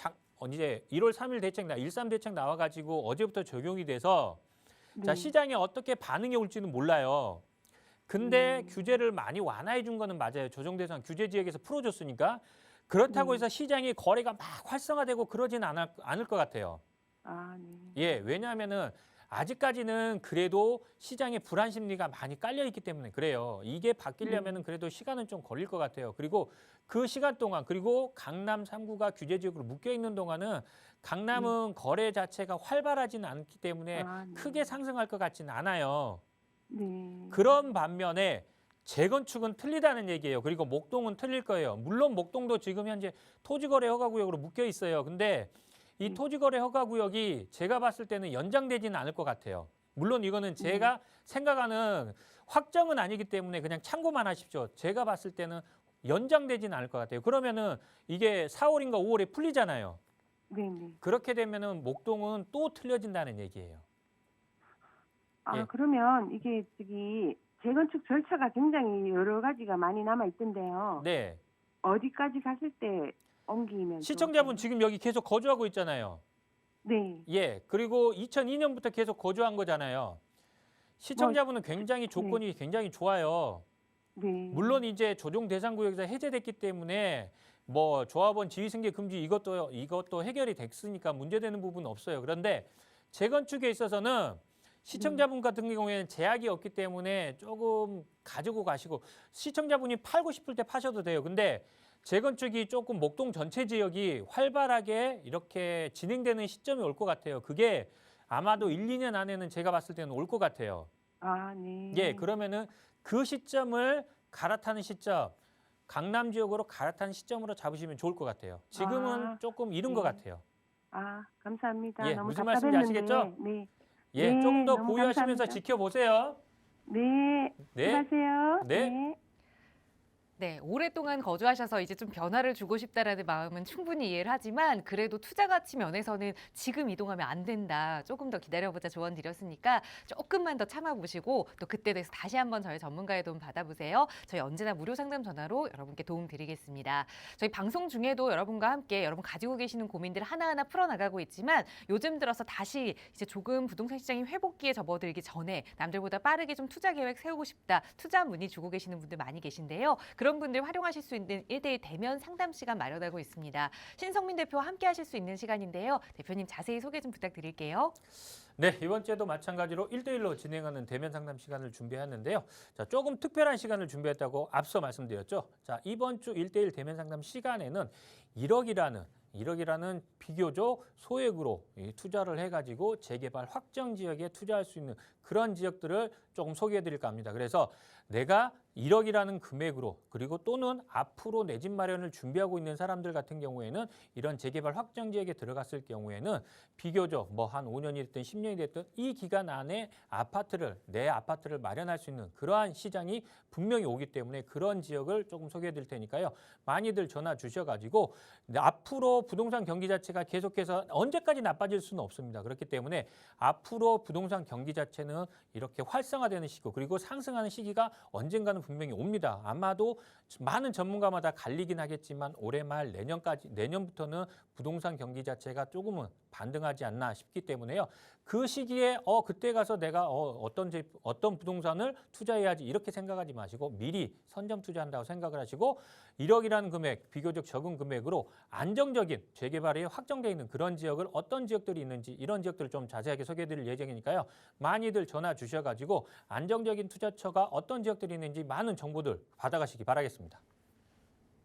이제 1월 3일 대책 13 대책 나와가지고 어제부터 적용이 돼서 자, 네. 시장에 어떻게 반응이 올지는 몰라요. 근데 규제를 많이 완화해 준 거는 맞아요. 조정대상 규제 지역에서 풀어줬으니까. 그렇다고 해서 시장이 거래가 막 활성화되고 그러지는 않을 것 같아요. 아, 네. 예, 왜냐하면은 아직까지는 그래도 시장에 불안 심리가 많이 깔려 있기 때문에 그래요. 이게 바뀌려면은 그래도 시간은 좀 걸릴 것 같아요. 그리고 그 시간 동안 그리고 강남 3구가 규제 지역으로 묶여 있는 동안은 강남은 거래 자체가 활발하지는 않기 때문에 아, 네. 크게 상승할 것 같지는 않아요. 네. 그런 반면에 재건축은 틀리다는 얘기예요. 그리고 목동은 틀릴 거예요. 물론 목동도 지금 현재 토지거래 허가구역으로 묶여 있어요. 근데 이 토지거래 허가구역이 제가 봤을 때는 연장되지는 않을 것 같아요. 물론 이거는 제가 생각하는 확정은 아니기 때문에 그냥 참고만 하십시오. 제가 봤을 때는 연장되지는 않을 것 같아요. 그러면은 이게 4월인가 5월에 풀리잖아요. 네, 네. 그렇게 되면은 목동은 또 틀려진다는 얘기예요. 아, 예. 그러면 이게 재건축 절차가 굉장히 여러 가지가 많이 남아 있던데요. 네. 어디까지 갔을 때 옮기면 시청자분 좋을까요? 지금 여기 계속 거주하고 있잖아요. 네. 예. 그리고 2002년부터 계속 거주한 거잖아요. 시청자분은 굉장히 조건이 굉장히 좋아요. 네. 물론 이제 조정 대상 구역에서 해제됐기 때문에 뭐 조합원 지위 승계 금지 이것도 해결이 됐으니까 문제되는 부분은 없어요. 그런데 재건축에 있어서는 시청자분 같은 경우에는 제약이 없기 때문에 조금 가지고 가시고 시청자분이 팔고 싶을 때 파셔도 돼요. 근데 재건축이 조금 목동 전체 지역이 활발하게 이렇게 진행되는 시점이 올 것 같아요. 그게 아마도 1, 2년 안에는 제가 봤을 때는 올 것 같아요. 아, 네. 예, 그러면은 그 시점을 갈아타는 시점, 강남 지역으로 갈아타는 시점으로 잡으시면 좋을 것 같아요. 지금은 조금 이른 것 같아요. 아, 감사합니다. 예, 너무 무슨 말씀인지 답답했는데. 아시겠죠? 네. 예, 네, 좀 더 너무 보유하시면서 감사합니다. 지켜보세요. 네. 네. 수고하세요. 네. 네, 오랫동안 거주하셔서 이제 좀 변화를 주고 싶다라는 마음은 충분히 이해를 하지만 그래도 투자 가치 면에서는 지금 이동하면 안 된다. 조금 더 기다려보자 조언 드렸으니까 조금만 더 참아보시고 또 그때 돼서 다시 한번 저희 전문가의 도움 받아보세요. 저희 언제나 무료 상담 전화로 여러분께 도움 드리겠습니다. 저희 방송 중에도 여러분과 함께 여러분 가지고 계시는 고민들 하나하나 풀어나가고 있지만 요즘 들어서 다시 이제 조금 부동산 시장이 회복기에 접어들기 전에 남들보다 빠르게 좀 투자 계획 세우고 싶다. 투자 문의 주고 계시는 분들 많이 계신데요. 그런 분들 활용하실 수 있는 1대1 대면 상담 시간 마련하고 있습니다. 신성민 대표와 함께 하실 수 있는 시간인데요. 대표님 자세히 소개 좀 부탁드릴게요. 네, 이번 주에도 마찬가지로 1대1로 진행하는 대면 상담 시간을 준비했는데요. 자, 조금 특별한 시간을 준비했다고 앞서 말씀드렸죠. 자, 이번 주 1대1 대면 상담 시간에는 1억이라는 비교적 소액으로 투자를 해가지고 재개발 확정 지역에 투자할 수 있는 그런 지역들을 조금 소개해 드릴까 합니다. 그래서 내가 1억이라는 금액으로 그리고 또는 앞으로 내 집 마련을 준비하고 있는 사람들 같은 경우에는 이런 재개발 확정 지역에 들어갔을 경우에는 비교적 뭐 한 5년이 됐든 10년이 됐든 이 기간 안에 내 아파트를 마련할 수 있는 그러한 시장이 분명히 오기 때문에 그런 지역을 조금 소개해 드릴 테니까요. 많이들 전화 주셔가지고 앞으로 부동산 경기 자체가 계속해서 언제까지 나빠질 수는 없습니다. 그렇기 때문에 앞으로 부동산 경기 자체는 이렇게 활성화되는 시기고 그리고 상승하는 시기가 언젠가는 분명히 옵니다. 아마도 많은 전문가마다 갈리긴 하겠지만 올해 말 내년부터는 부동산 경기 자체가 조금은 반등하지 않나 싶기 때문에요. 그 시기에 그때 가서 내가 어떤 부동산을 투자해야지 이렇게 생각하지 마시고 미리 선점 투자한다고 생각을 하시고 1억이라는 금액, 비교적 적은 금액으로 안정적인 재개발이 확정되어 있는 그런 지역을 어떤 지역들이 있는지 이런 지역들을 좀 자세하게 소개해드릴 예정이니까요. 많이들 전화 주셔가지고 안정적인 투자처가 어떤 지역들이 있는지 많은 정보들 받아가시기 바라겠습니다.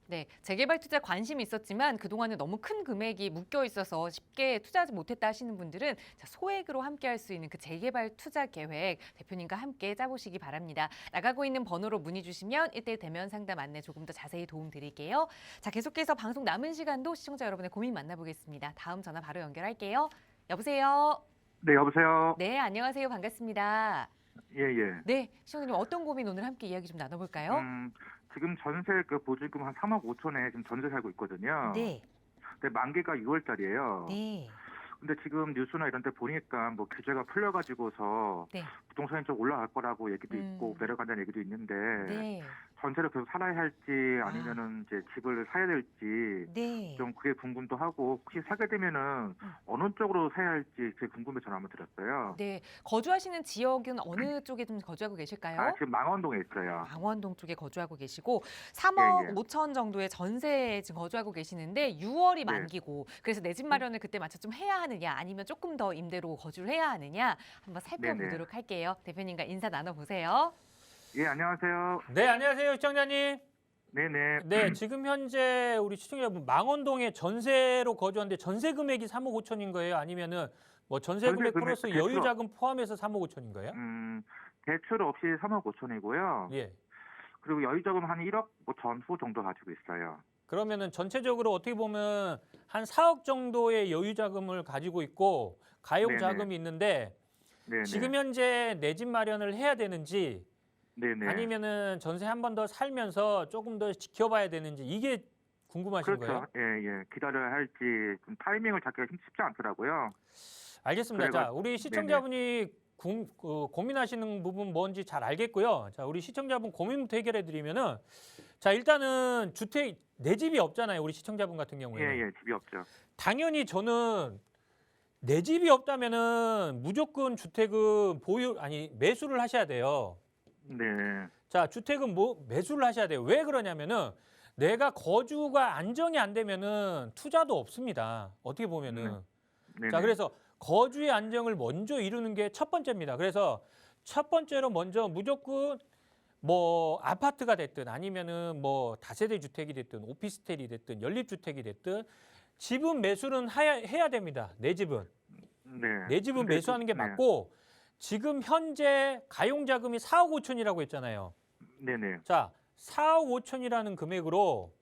네, 재개발 투자 관심이 있었지만 그동안은 너무 큰 금액이 묶여 있어서 쉽게 투자하지 못했다 하시는 분들은 소액으로 함께 할 수 있는 그 재개발 투자 계획 대표님과 함께 짜보시기 바랍니다. 나가고 있는 번호로 문의 주시면 1:1 대면 상담 안내 조금 더 자세히 도움 드릴게요. 자, 계속해서 방송 남은 시간도 시청자 여러분의 고민 만나보겠습니다. 다음 전화 바로 연결할게요. 여보세요? 네, 여보세요. 네, 안녕하세요. 반갑습니다. 예, 예. 네, 시청자님 어떤 고민 오늘 함께 이야기 좀 나눠볼까요? 지금 전세 보증금 한 3억 5천에 지금 전세 살고 있거든요. 네, 근데 만기가 6월달이에요. 네, 근데 지금 뉴스나 이런 데 보니까 뭐 규제가 풀려가지고서 네. 부동산이 좀 올라갈 거라고 얘기도 있고 음. 내려간다는 얘기도 있는데 네, 전세를 계속 살아야 할지 아니면은 이제 집을 사야 될지 네. 좀 그게 궁금도 하고 혹시 사게 되면은 어느 쪽으로 사야 할지 그게 궁금해서 전화 한번 드렸어요. 네, 거주하시는 지역은 어느 쪽에 좀 거주하고 계실까요? 아, 지금 망원동에 있어요. 강원동 쪽에 거주하고 계시고 3억 예, 예. 5천 정도의 전세에 지금 거주하고 계시는데 6월이 네. 만기고 그래서 내 집 마련을 그때 맞춰 좀 해야 하느냐 아니면 조금 더 임대로 거주를 해야 하느냐 한번 살펴보도록 할게요. 대표님과 인사 나눠보세요. 예, 안녕하세요. 네, 안녕하세요, 시청자님. 네네. 네, 지금 현재 우리 시청자분 망원동에 전세로 거주하는데 전세 금액이 3억 5천인 거예요? 아니면은 뭐 전세 전세 금액 금액 플러스 대출 여유자금 포함해서 3억 5천인 거예요? 대출 없이 3억 5천이고요. 예. 그리고 여유자금 한 1억 5천 후 정도 가지고 있어요. 그러면은 전체적으로 어떻게 보면 한 4억 정도의 여유자금을 가지고 있고 가용자금이 있는데 네네. 지금 현재 내 집 마련을 해야 되는지 네네. 아니면은 전세 한 번 더 살면서 조금 더 지켜봐야 되는지 이게 궁금하신 그렇죠. 거예요? 예, 예. 기다려야 할지 좀 타이밍을 잡기가 쉽지 않더라고요. 알겠습니다. 자, 우리 시청자분이 고민하시는 부분 뭔지 잘 알겠고요. 자, 우리 시청자분 고민부터 해결해 드리면은 자, 일단은 내 집이 없잖아요. 우리 시청자분 같은 경우에는. 예, 예. 집이 없죠. 당연히 저는 내 집이 없다면은 무조건 주택은 매수를 하셔야 돼요. 네. 자, 주택은 매수를 하셔야 돼요. 왜 그러냐면은 내가 거주가 안정이 안 되면은 투자도 없습니다. 어떻게 보면은. 네네. 자, 그래서 거주의 안정을 먼저 이루는 게 첫 번째입니다. 그래서 첫 번째로 먼저 무조건 뭐 아파트가 됐든 아니면은 뭐 다세대 주택이 됐든 오피스텔이 됐든 연립주택이 됐든 집은 매수는 해야 됩니다. 내 집은. 네. 내 집은 근데 매수하는 게 네. 맞고 지금 현재 가용자금이 4억 5천이라고 했잖아요. 네네. 자, 4억 5천이라는 금액으로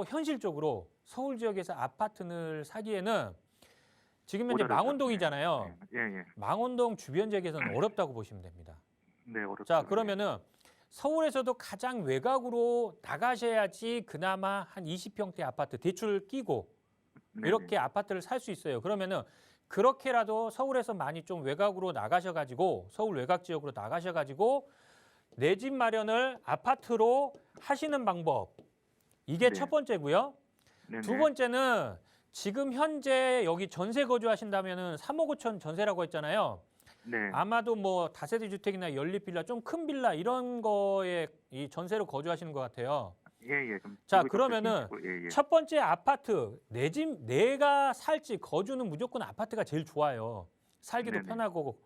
현실적으로 서울 지역에서 아파트를 사기에는 지금 현재 어렵죠. 망원동이잖아요. 예, 예. 망원동 주변 지역에서는 어렵다고 보시면 됩니다. 네, 어렵죠. 자, 그러면은 서울에서도 가장 외곽으로 나가셔야지 그나마 한 20평대 아파트 대출 끼고 네네. 이렇게 아파트를 살 수 있어요. 그러면은 그렇게라도 서울에서 많이 좀 외곽으로 나가셔가지고 서울 외곽 지역으로 나가셔가지고 내 집 마련을 아파트로 하시는 방법. 이게 네. 첫 번째고요. 네네. 두 번째는 지금 현재 여기 전세 거주하신다면은 3억 5천 전세라고 했잖아요. 네. 아마도 뭐 다세대 주택이나 연립 빌라, 좀 큰 빌라 이런 거에 이 전세로 거주하시는 것 같아요. 예, 예. 좀 자, 집을 좀 그러면은 힘쓰고, 예, 예. 첫 번째 아파트, 내가 살지 거주는 무조건 아파트가 제일 좋아요. 살기도 네네. 편하고.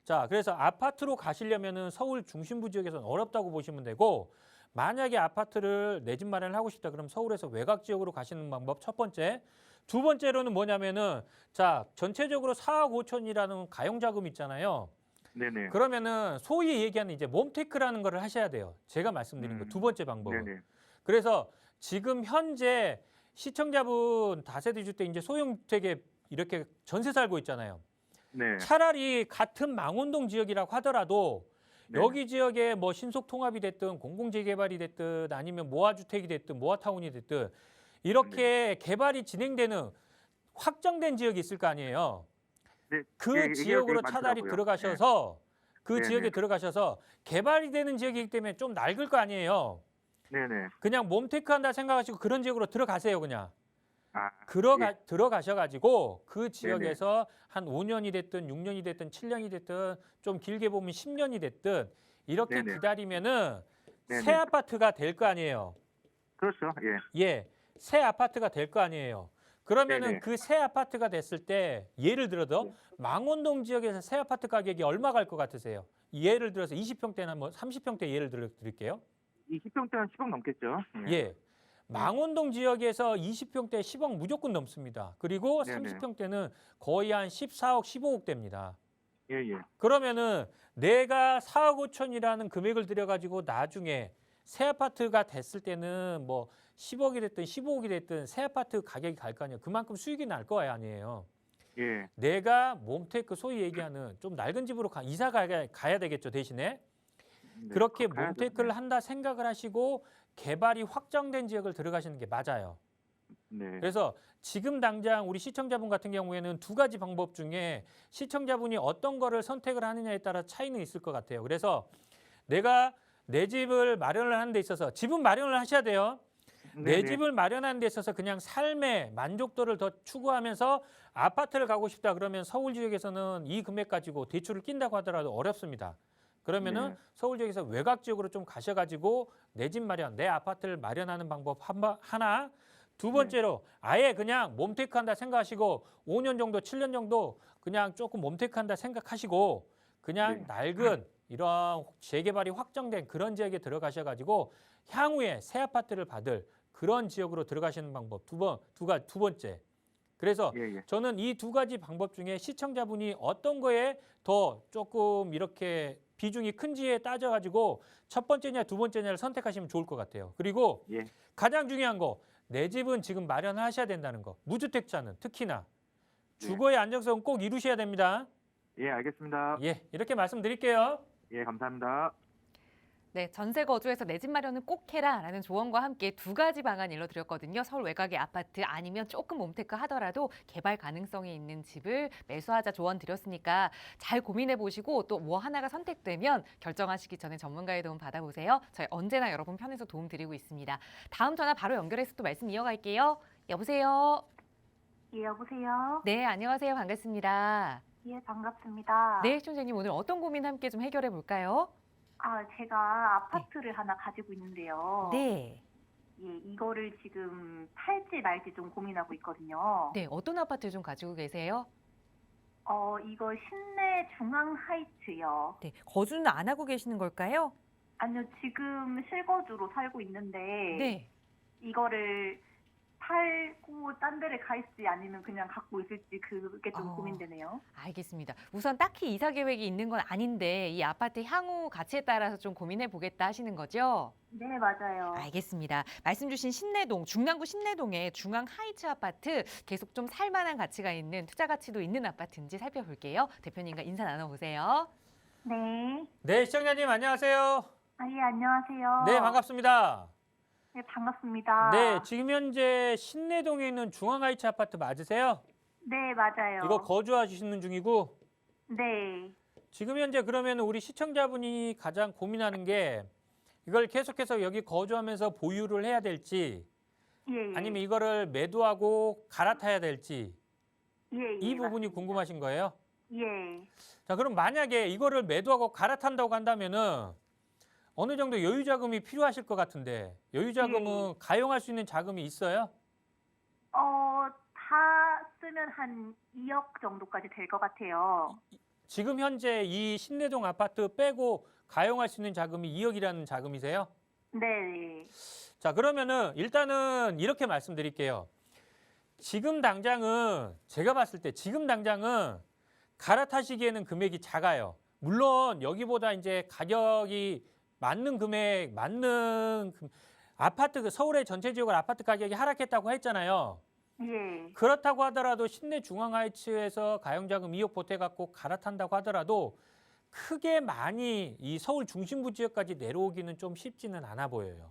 자, 그래서 아파트로 가시려면은 서울 중심부 지역에서는 어렵다고 보시면 되고 만약에 아파트를 내 집 마련을 하고 싶다 그러면 서울에서 외곽 지역으로 가시는 방법 첫 번째. 두 번째로는 뭐냐면은 자, 전체적으로 4억 5천이라는 가용자금 있잖아요. 네네. 그러면은 소위 얘기하는 이제 몸테크라는 거를 하셔야 돼요. 제가 말씀드린 거 두 번째 방법은. 네네. 그래서 지금 현재 시청자분 다세대 주택 이제 소형주택에 이렇게 전세 살고 있잖아요. 네. 차라리 같은 망원동 지역이라고 하더라도 네. 여기 지역에 뭐 신속 통합이 됐든 공공재개발이 됐든 아니면 모아주택이 됐든 모아타운이 됐든 이렇게 개발이 진행되는 확정된 지역이 있을 거 아니에요. 네. 그 네, 지역으로 얘기가 차라리 많더라고요. 들어가셔서 그 네, 지역에 네. 들어가셔서 개발이 되는 지역이기 때문에 좀 낡을 거 아니에요. 네네. 그냥 몸테크 한다 생각하시고 그런 지역으로 들어가세요, 그냥. 아, 들어가셔가지고 그 지역에서 한 5년이 됐든 6년이 됐든 7년이 됐든 좀 길게 보면 10년이 됐든 이렇게 네네. 기다리면은 네네. 새 아파트가 될 거 아니에요. 그렇죠. 예. 예, 새 아파트가 될 거 아니에요. 그러면은 네네. 그 새 아파트가 됐을 때 예를 들어서 망원동 지역에서 새 아파트 가격이 얼마 갈 것 같으세요? 예를 들어서 20평대나 뭐 30평대 예를 드릴게요. 20평대는 10억 넘겠죠. 예. 망원동 지역에서 20평대 10억 무조건 넘습니다. 그리고 네네. 30평대는 거의 한 14억, 15억 대입니다. 예, 예. 그러면은 내가 4억 5천이라는 금액을 들여가지고 나중에 새 아파트가 됐을 때는 뭐 10억이 됐든 15억이 됐든 새 아파트 가격이 갈 거 아니에요. 그만큼 수익이 날 거 아니에요. 예. 내가 몸테크 소위 얘기하는 좀 낡은 집으로 이사 가야 되겠죠, 대신에. 네, 그렇게 가야죠. 몸테크를 한다 생각을 하시고 개발이 확정된 지역을 들어가시는 게 맞아요. 네. 그래서 지금 당장 우리 시청자분 같은 경우에는 두 가지 방법 중에 시청자분이 어떤 거를 선택을 하느냐에 따라 차이는 있을 것 같아요. 그래서 내가 내 집을 마련을 하는 데 있어서 집은 마련을 하셔야 돼요. 내 네네. 집을 마련하는 데 있어서 그냥 삶의 만족도를 더 추구하면서 아파트를 가고 싶다 그러면 서울 지역에서는 이 금액 가지고 대출을 낀다고 하더라도 어렵습니다. 그러면은 네. 서울 지역에서 외곽 지역으로 좀 가셔가지고 내 집 마련, 내 아파트를 마련하는 방법 하나. 두 번째로 아예 그냥 몸테크 한다 생각하시고 5년 정도, 7년 정도 그냥 조금 몸테크 한다 생각하시고 그냥 네. 낡은 이런 재개발이 확정된 그런 지역에 들어가셔가지고 향후에 새 아파트를 받을 그런 지역으로 들어가시는 방법 두 번째. 그래서 예, 예. 저는 이 두 가지 방법 중에 시청자분이 어떤 거에 더 조금 이렇게 비중이 큰지에 따져가지고 첫 번째냐 두 번째냐를 선택하시면 좋을 것 같아요. 그리고 예. 가장 중요한 거, 내 집은 지금 마련하셔야 된다는 거. 무주택자는 특히나 주거의 안정성은 꼭 이루셔야 됩니다. 예, 알겠습니다. 예, 이렇게 말씀드릴게요. 예, 감사합니다. 네, 전세 거주에서 내 집 마련은 꼭 해라라는 조언과 함께 두 가지 방안 일러드렸거든요. 서울 외곽의 아파트 아니면 조금 몸테크 하더라도 개발 가능성이 있는 집을 매수하자 조언 드렸으니까 잘 고민해 보시고 또 뭐 하나가 선택되면 결정하시기 전에 전문가의 도움 받아보세요. 저희 언제나 여러분 편에서 도움 드리고 있습니다. 다음 전화 바로 연결해서 또 말씀 이어갈게요. 여보세요. 예, 여보세요? 네, 안녕하세요. 반갑습니다. 예, 반갑습니다. 네, 시청자님 오늘 어떤 고민 함께 좀 해결해 볼까요? 제가 아파트를 하나 가지고 있는데요. 네. 예, 이거를 지금 팔지 말지 좀 고민하고 있거든요. 네, 어떤 아파트 좀 가지고 계세요? 이거 신내 중앙 하이츠요. 네, 거주는 안 하고 계시는 걸까요? 아니요, 지금 실거주로 살고 있는데, 네. 이거를 팔고 딴 데를 가 있을지 아니면 그냥 갖고 있을지 그게 좀 고민되네요. 알겠습니다. 우선 딱히 이사 계획이 있는 건 아닌데 이 아파트 향후 가치에 따라서 좀 고민해 보겠다 하시는 거죠? 네, 맞아요. 알겠습니다. 말씀 주신 신내동, 중랑구 신내동의 중앙 하이츠 아파트 계속 좀 살만한 가치가 있는 투자 가치도 있는 아파트인지 살펴볼게요. 대표님과 인사 나눠보세요. 네. 네, 시청자님 안녕하세요. 예, 안녕하세요. 네, 반갑습니다. 네, 반갑습니다. 네, 지금 현재 신내동에 있는 중앙하이츠 아파트 맞으세요? 네, 맞아요. 이거 거주하시는 중이고 네. 지금 현재 그러면 우리 시청자분이 가장 고민하는 게 이걸 계속해서 여기 거주하면서 보유를 해야 될지 예, 예. 아니면 이거를 매도하고 갈아타야 될지 예, 이 예, 부분이 맞습니다. 궁금하신 거예요? 예. 자, 그럼 만약에 이거를 매도하고 갈아탄다고 한다면은 어느 정도 여유 자금이 필요하실 것 같은데 여유 자금은 가용할 수 있는 자금이 있어요? 다 쓰면 한 2억 정도까지 될 것 같아요. 지금 현재 이 신내동 아파트 빼고 가용할 수 있는 자금이 2억이라는 자금이세요? 네. 자, 그러면은 일단은 이렇게 말씀드릴게요. 지금 당장은 제가 봤을 때 지금 당장은 갈아타시기에는 금액이 작아요. 물론 여기보다 이제 가격이 아파트 서울의 전체 지역을 아파트 가격이 하락했다고 했잖아요. 예. 그렇다고 하더라도 시내 중앙하이츠에서 가용자금 2억 보태갖고 갈아탄다고 하더라도 크게 많이 이 서울 중심부 지역까지 내려오기는 좀 쉽지는 않아 보여요.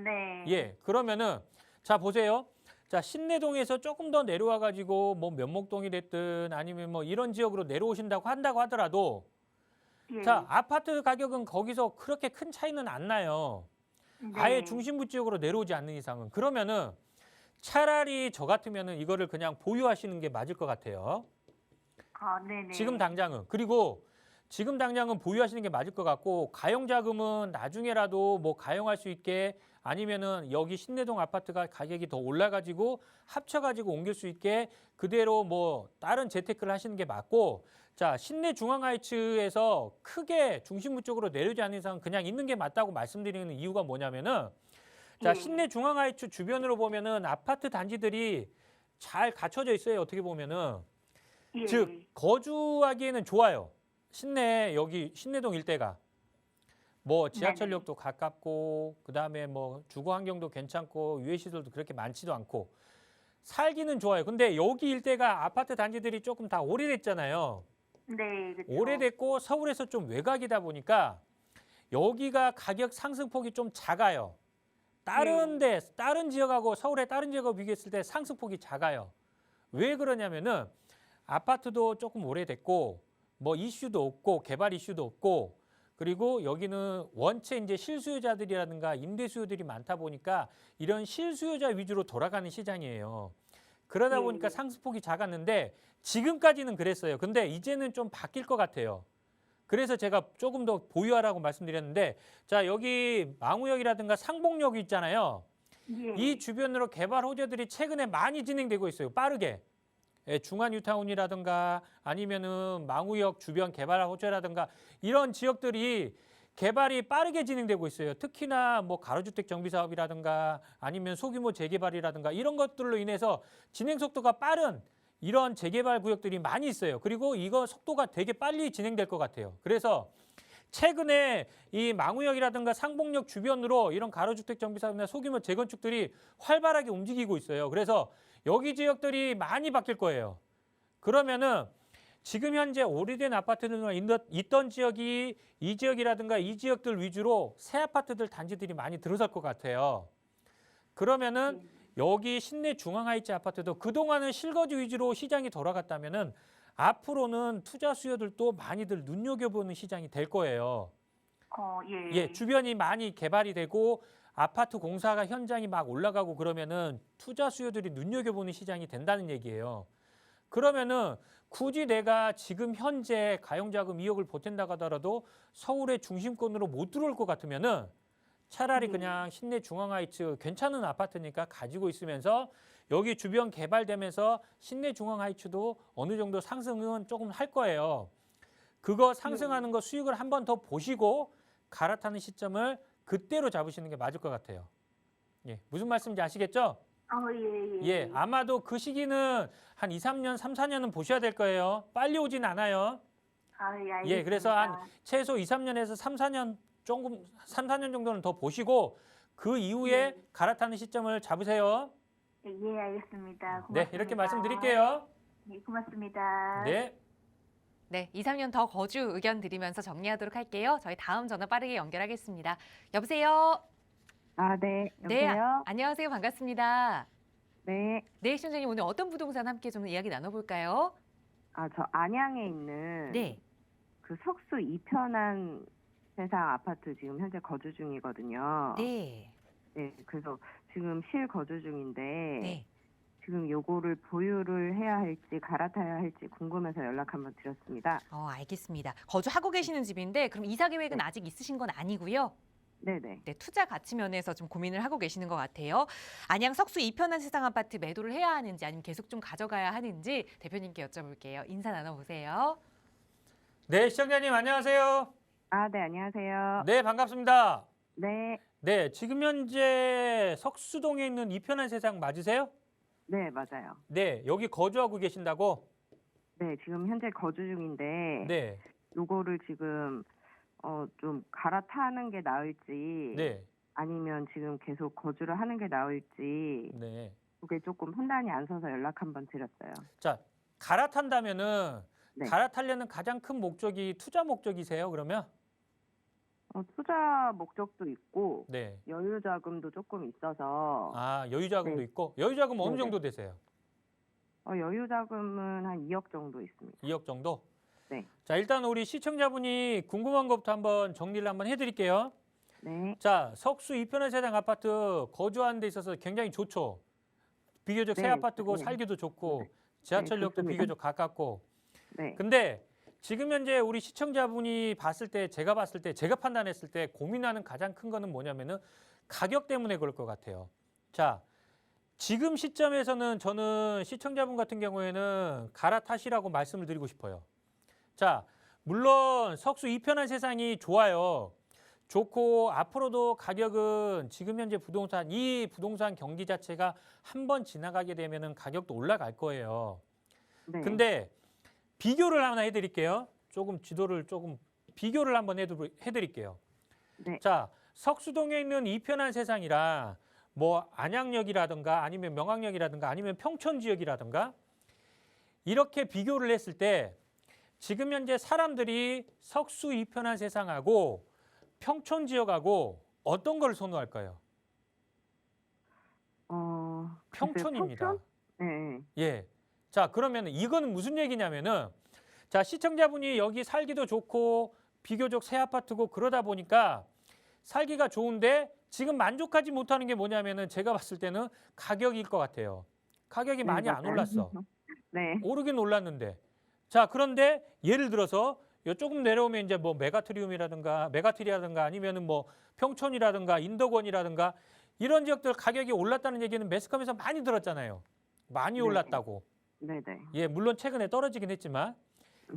네. 예, 그러면은 자 보세요. 자 신내동에서 조금 더 내려와 가지고 뭐 면목동이 됐든 아니면 뭐 이런 지역으로 내려오신다고 한다고 하더라도 예. 자 아파트 가격은 거기서 그렇게 큰 차이는 안 나요. 네. 아예 중심부 지역으로 내려오지 않는 이상은. 그러면은 차라리 저 같으면은 이거를 그냥 보유하시는 게 맞을 것 같아요. 아, 네네. 지금 당장은. 그리고 지금 당장은 보유하시는 게 맞을 것 같고 가용자금은 나중에라도 뭐 가용할 수 있게 아니면은 여기 신내동 아파트가 가격이 더 올라가지고 합쳐가지고 옮길 수 있게 그대로 뭐 다른 재테크를 하시는 게 맞고 자 신내 중앙하이츠에서 크게 중심부 쪽으로 내려오지 않는 이상 그냥 있는 게 맞다고 말씀드리는 이유가 뭐냐면은 자 예. 신내 중앙하이츠 주변으로 보면은 아파트 단지들이 잘 갖춰져 있어요. 어떻게 보면은 예. 즉 거주하기에는 좋아요. 여기 신내동 일대가 뭐 지하철역도 가깝고 그다음에 뭐 주거 환경도 괜찮고 유해 시설도 그렇게 많지도 않고 살기는 좋아요. 근데 여기 일대가 아파트 단지들이 조금 다 오래됐잖아요. 네, 그렇죠. 오래됐고 서울에서 좀 외곽이다 보니까 여기가 가격 상승폭이 좀 작아요. 다른 지역하고 서울의 다른 지역하고 비교했을 때 상승폭이 작아요. 왜 그러냐면은 아파트도 조금 오래됐고 뭐 이슈도 없고 개발 이슈도 없고 그리고 여기는 원체 이제 실수요자들이라든가 임대 수요들이 많다 보니까 이런 실수요자 위주로 돌아가는 시장이에요. 그러다 보니까 상승폭이 작았는데 지금까지는 그랬어요. 근데 이제는 좀 바뀔 것 같아요. 그래서 제가 조금 더 보유하라고 말씀드렸는데 자 여기 망우역이라든가 상봉역이 있잖아요. 예. 이 주변으로 개발 호재들이 최근에 많이 진행되고 있어요. 빠르게. 예, 중앙뉴타운이라든가 아니면은 망우역 주변 개발 호재라든가 이런 지역들이 개발이 빠르게 진행되고 있어요. 특히나 뭐 가로주택 정비 사업이라든가 아니면 소규모 재개발이라든가 이런 것들로 인해서 진행 속도가 빠른 이런 재개발 구역들이 많이 있어요. 그리고 이거 속도가 되게 빨리 진행될 것 같아요. 그래서 최근에 이 망우역이라든가 상봉역 주변으로 이런 가로주택 정비 사업이나 소규모 재건축들이 활발하게 움직이고 있어요. 그래서 여기 지역들이 많이 바뀔 거예요. 그러면은 지금 현재 오래된 아파트들만 있던 지역이 이 지역이라든가 이 지역들 위주로 새 아파트들 단지들이 많이 들어설 것 같아요. 그러면은 여기 신내 중앙하이츠 아파트도 그동안은 실거주 위주로 시장이 돌아갔다면은 앞으로는 투자 수요들도 많이들 눈여겨보는 시장이 될 거예요. 예. 예, 주변이 많이 개발이 되고 아파트 공사가 현장이 막 올라가고 그러면은 투자 수요들이 눈여겨보는 시장이 된다는 얘기예요. 그러면은 굳이 내가 지금 현재 가용자금 2억을 보탠다고 하더라도 서울의 중심권으로 못 들어올 것 같으면은 차라리 그냥 신내 중앙하이츠 괜찮은 아파트니까 가지고 있으면서 여기 주변 개발되면서 신내 중앙하이츠도 어느 정도 상승은 조금 할 거예요. 그거 상승하는 거 수익을 한 번 더 보시고 갈아타는 시점을 그때로 잡으시는 게 맞을 것 같아요. 예, 무슨 말씀인지 아시겠죠? 예. 예, 아마도 그 시기는 한 2, 3년, 3, 4년은 보셔야 될 거예요. 빨리 오진 않아요. 예, 알겠습니다. 예, 그래서 한 최소 2, 3년에서 3, 4년 정도는 더 보시고 그 이후에 갈아타는 시점을 잡으세요. 예, 알겠습니다. 고맙습니다. 네, 이렇게 말씀드릴게요. 예, 고맙습니다. 네. 네, 2, 3년 더 거주 의견 드리면서 정리하도록 할게요. 저희 다음 전화 빠르게 연결하겠습니다. 여보세요? 네. 네, 안녕하세요. 반갑습니다. 네. 네, 시청자님 오늘 어떤 부동산 함께 좀 이야기 나눠볼까요? 저 안양에 있는 네. 그 석수 2편한 세상 아파트 지금 현재 거주 중이거든요. 네. 네, 그래서 지금 실거주 중인데 네. 지금 요거를 보유를 해야 할지 갈아타야 할지 궁금해서 연락 한번 드렸습니다. 알겠습니다. 거주하고 계시는 집인데 그럼 이사 계획은 네. 아직 있으신 건 아니고요. 네네. 네, 투자 가치 면에서 좀 고민을 하고 계시는 것 같아요. 안양 석수 2편한 세상 아파트 매도를 해야 하는지 아니면 계속 좀 가져가야 하는지 대표님께 여쭤볼게요. 인사 나눠보세요. 네, 시청자님 안녕하세요. 네, 안녕하세요. 네, 반갑습니다. 네. 네, 지금 현재 석수동에 있는 2편한 세상 맞으세요? 네, 맞아요. 네, 여기 거주하고 계신다고? 네, 지금 현재 거주 중인데 네. 요거를 지금 좀 갈아타는 게 나을지 네. 아니면 지금 계속 거주를 하는 게 나을지 네. 그게 조금 판단이 안 서서 연락 한번 드렸어요. 자, 갈아탄다면은 네. 갈아타려는 가장 큰 목적이 투자 목적이세요, 그러면? 투자 목적도 있고 네. 여유 자금도 조금 있어서 아, 여유 자금도 네. 있고. 여유 자금 어느 네네. 정도 되세요? 여유 자금은 한 2억 정도 있습니다. 2억 정도? 네. 자, 일단 우리 시청자분이 궁금한 것부터 한번 정리를 한번 해드릴게요. 네. 자, 석수 2편의 세상 아파트 거주하는 데 있어서 굉장히 좋죠. 비교적 새 네, 아파트고 네. 살기도 좋고 네. 지하철역도 좋습니다. 비교적 가깝고. 네. 근데 지금 현재 우리 시청자분이 봤을 때, 제가 봤을 때, 제가 판단했을 때 고민하는 가장 큰 거는 뭐냐면은 가격 때문에 그럴 것 같아요. 자, 지금 시점에서는 저는 시청자분 같은 경우에는 갈아타시라고 말씀을 드리고 싶어요. 자, 물론 석수 2편한 세상이 좋아요. 좋고 앞으로도 가격은 지금 현재 이 부동산 경기 자체가 한번 지나가게 되면은 가격도 올라갈 거예요. 네. 근데 비교를 하나 해드릴게요. 조금 지도를 조금 비교를 한번 해드릴게요. 네. 자, 석수동에 있는 2편한 세상이랑 뭐 안양역이라든가 아니면 명학역이라든가 아니면 평촌 지역이라든가 이렇게 비교를 했을 때 지금 현재 사람들이 석수 2편한 세상하고 평촌 지역하고 어떤 걸 선호할까요? 글쎄요, 평촌입니다. 평촌? 네. 예. 자, 그러면 이거는 무슨 얘기냐면은 자, 시청자분이 여기 살기도 좋고 비교적 새 아파트고 그러다 보니까 살기가 좋은데 지금 만족하지 못하는 게 뭐냐면은 제가 봤을 때는 가격일 것 같아요. 가격이 많이 안 맞아요. 올랐어. 네. 오르긴 올랐는데. 자, 그런데 예를 들어서 요 조금 내려오면 이제 뭐 메가트리라든가 아니면은 뭐 평촌이라든가 인덕원이라든가 이런 지역들 가격이 올랐다는 얘기는 매스컴에서 많이 들었잖아요. 많이 네. 올랐다고. 네네. 예, 물론 최근에 떨어지긴 했지만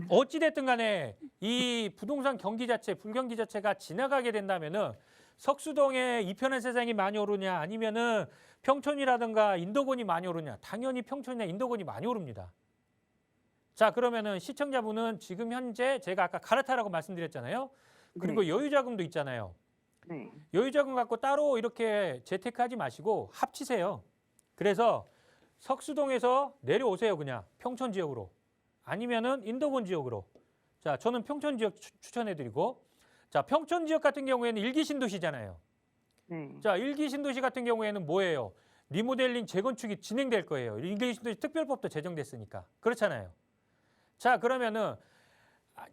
어찌 됐든 간에 이 부동산 경기 자체, 불경기 자체가 지나가게 된다면은 석수동에 2편의 세상이 많이 오르냐 아니면은 평촌이라든가 인덕원이 많이 오르냐? 당연히 평촌이나 인덕원이 많이 오릅니다. 자, 그러면은 시청자분은 지금 현재 제가 아까 갈아타라고 말씀드렸잖아요. 그리고 네. 여유자금도 있잖아요. 네. 여유자금 갖고 따로 이렇게 재테크하지 마시고 합치세요. 그래서 석수동에서 내려오세요. 그냥 평촌 지역으로. 아니면은 인덕원 지역으로. 자, 저는 평촌 지역 추천해드리고 자, 평촌 지역 같은 경우에는 일기 신도시잖아요. 네. 자, 일기 신도시 같은 경우에는 뭐예요? 리모델링 재건축이 진행될 거예요. 일기 신도시 특별법도 제정됐으니까. 그렇잖아요. 자, 그러면은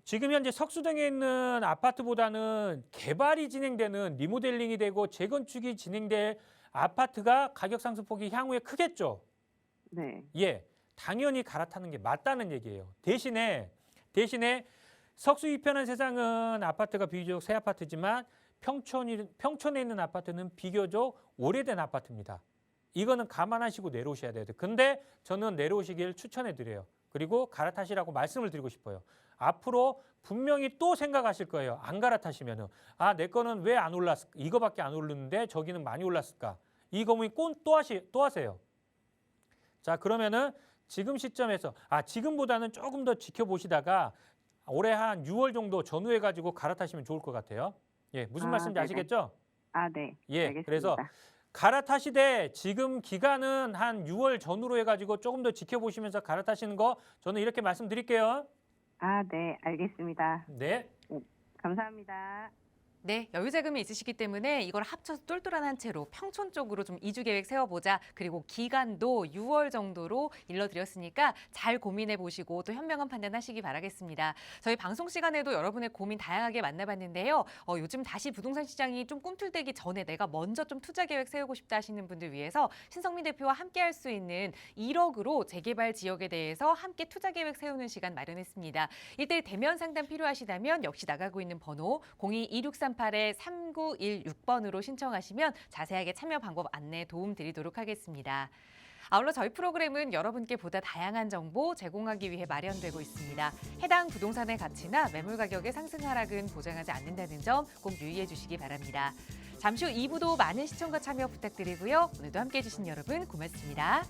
지금 현재 석수동에 있는 아파트보다는 개발이 진행되는 리모델링이 되고 재건축이 진행될 아파트가 가격 상승폭이 향후에 크겠죠. 네. 예, 당연히 갈아타는 게 맞다는 얘기예요. 대신에 석수 2편한 세상은 아파트가 비교적 새 아파트지만 평촌에 있는 아파트는 비교적 오래된 아파트입니다. 이거는 감안하시고 내려오셔야 돼요. 근데 저는 내려오시길 추천해드려요. 그리고 갈아타시라고 말씀을 드리고 싶어요. 앞으로 분명히 또 생각하실 거예요. 안 갈아타시면은 아, 내 거는 왜 안 올랐을까? 이거밖에 안 오르는데 저기는 많이 올랐을까? 이 고민 꼭 또 하세요. 자, 그러면은 지금 시점에서 지금보다는 조금 더 지켜보시다가 올해 한 6월 정도 전후해 가지고 갈아타시면 좋을 것 같아요. 예, 무슨 말씀인지 네네. 아시겠죠? 네. 예, 알겠습니다. 그래서 갈아타시되 지금 기간은 한 6월 전후로 해가지고 조금 더 지켜보시면서 갈아타시는 거 저는 이렇게 말씀드릴게요. 네. 알겠습니다. 네. 감사합니다. 네, 여유 자금이 있으시기 때문에 이걸 합쳐서 똘똘한 한 채로 평촌 쪽으로 좀 이주 계획 세워보자. 그리고 기간도 6월 정도로 일러드렸으니까 잘 고민해 보시고 또 현명한 판단하시기 바라겠습니다. 저희 방송 시간에도 여러분의 고민 다양하게 만나봤는데요. 요즘 다시 부동산 시장이 좀 꿈틀대기 전에 내가 먼저 좀 투자 계획 세우고 싶다 하시는 분들 위해서 신성민 대표와 함께 할 수 있는 1억으로 재개발 지역에 대해서 함께 투자 계획 세우는 시간 마련했습니다. 1대1 대면 상담 필요하시다면 역시 나가고 있는 번호 02-2638-3916번으로 신청하시면 자세하게 참여 방법 안내 도움 드리도록 하겠습니다. 아울러 저희 프로그램은 여러분께 보다 다양한 정보 제공하기 위해 마련되고 있습니다. 해당 부동산의 가치나 매물 가격의 상승 하락은 보장하지 않는다는 점 꼭 유의해 주시기 바랍니다. 잠시 후 2부도 많은 시청과 참여 부탁드리고요. 오늘도 함께해 주신 여러분 고맙습니다.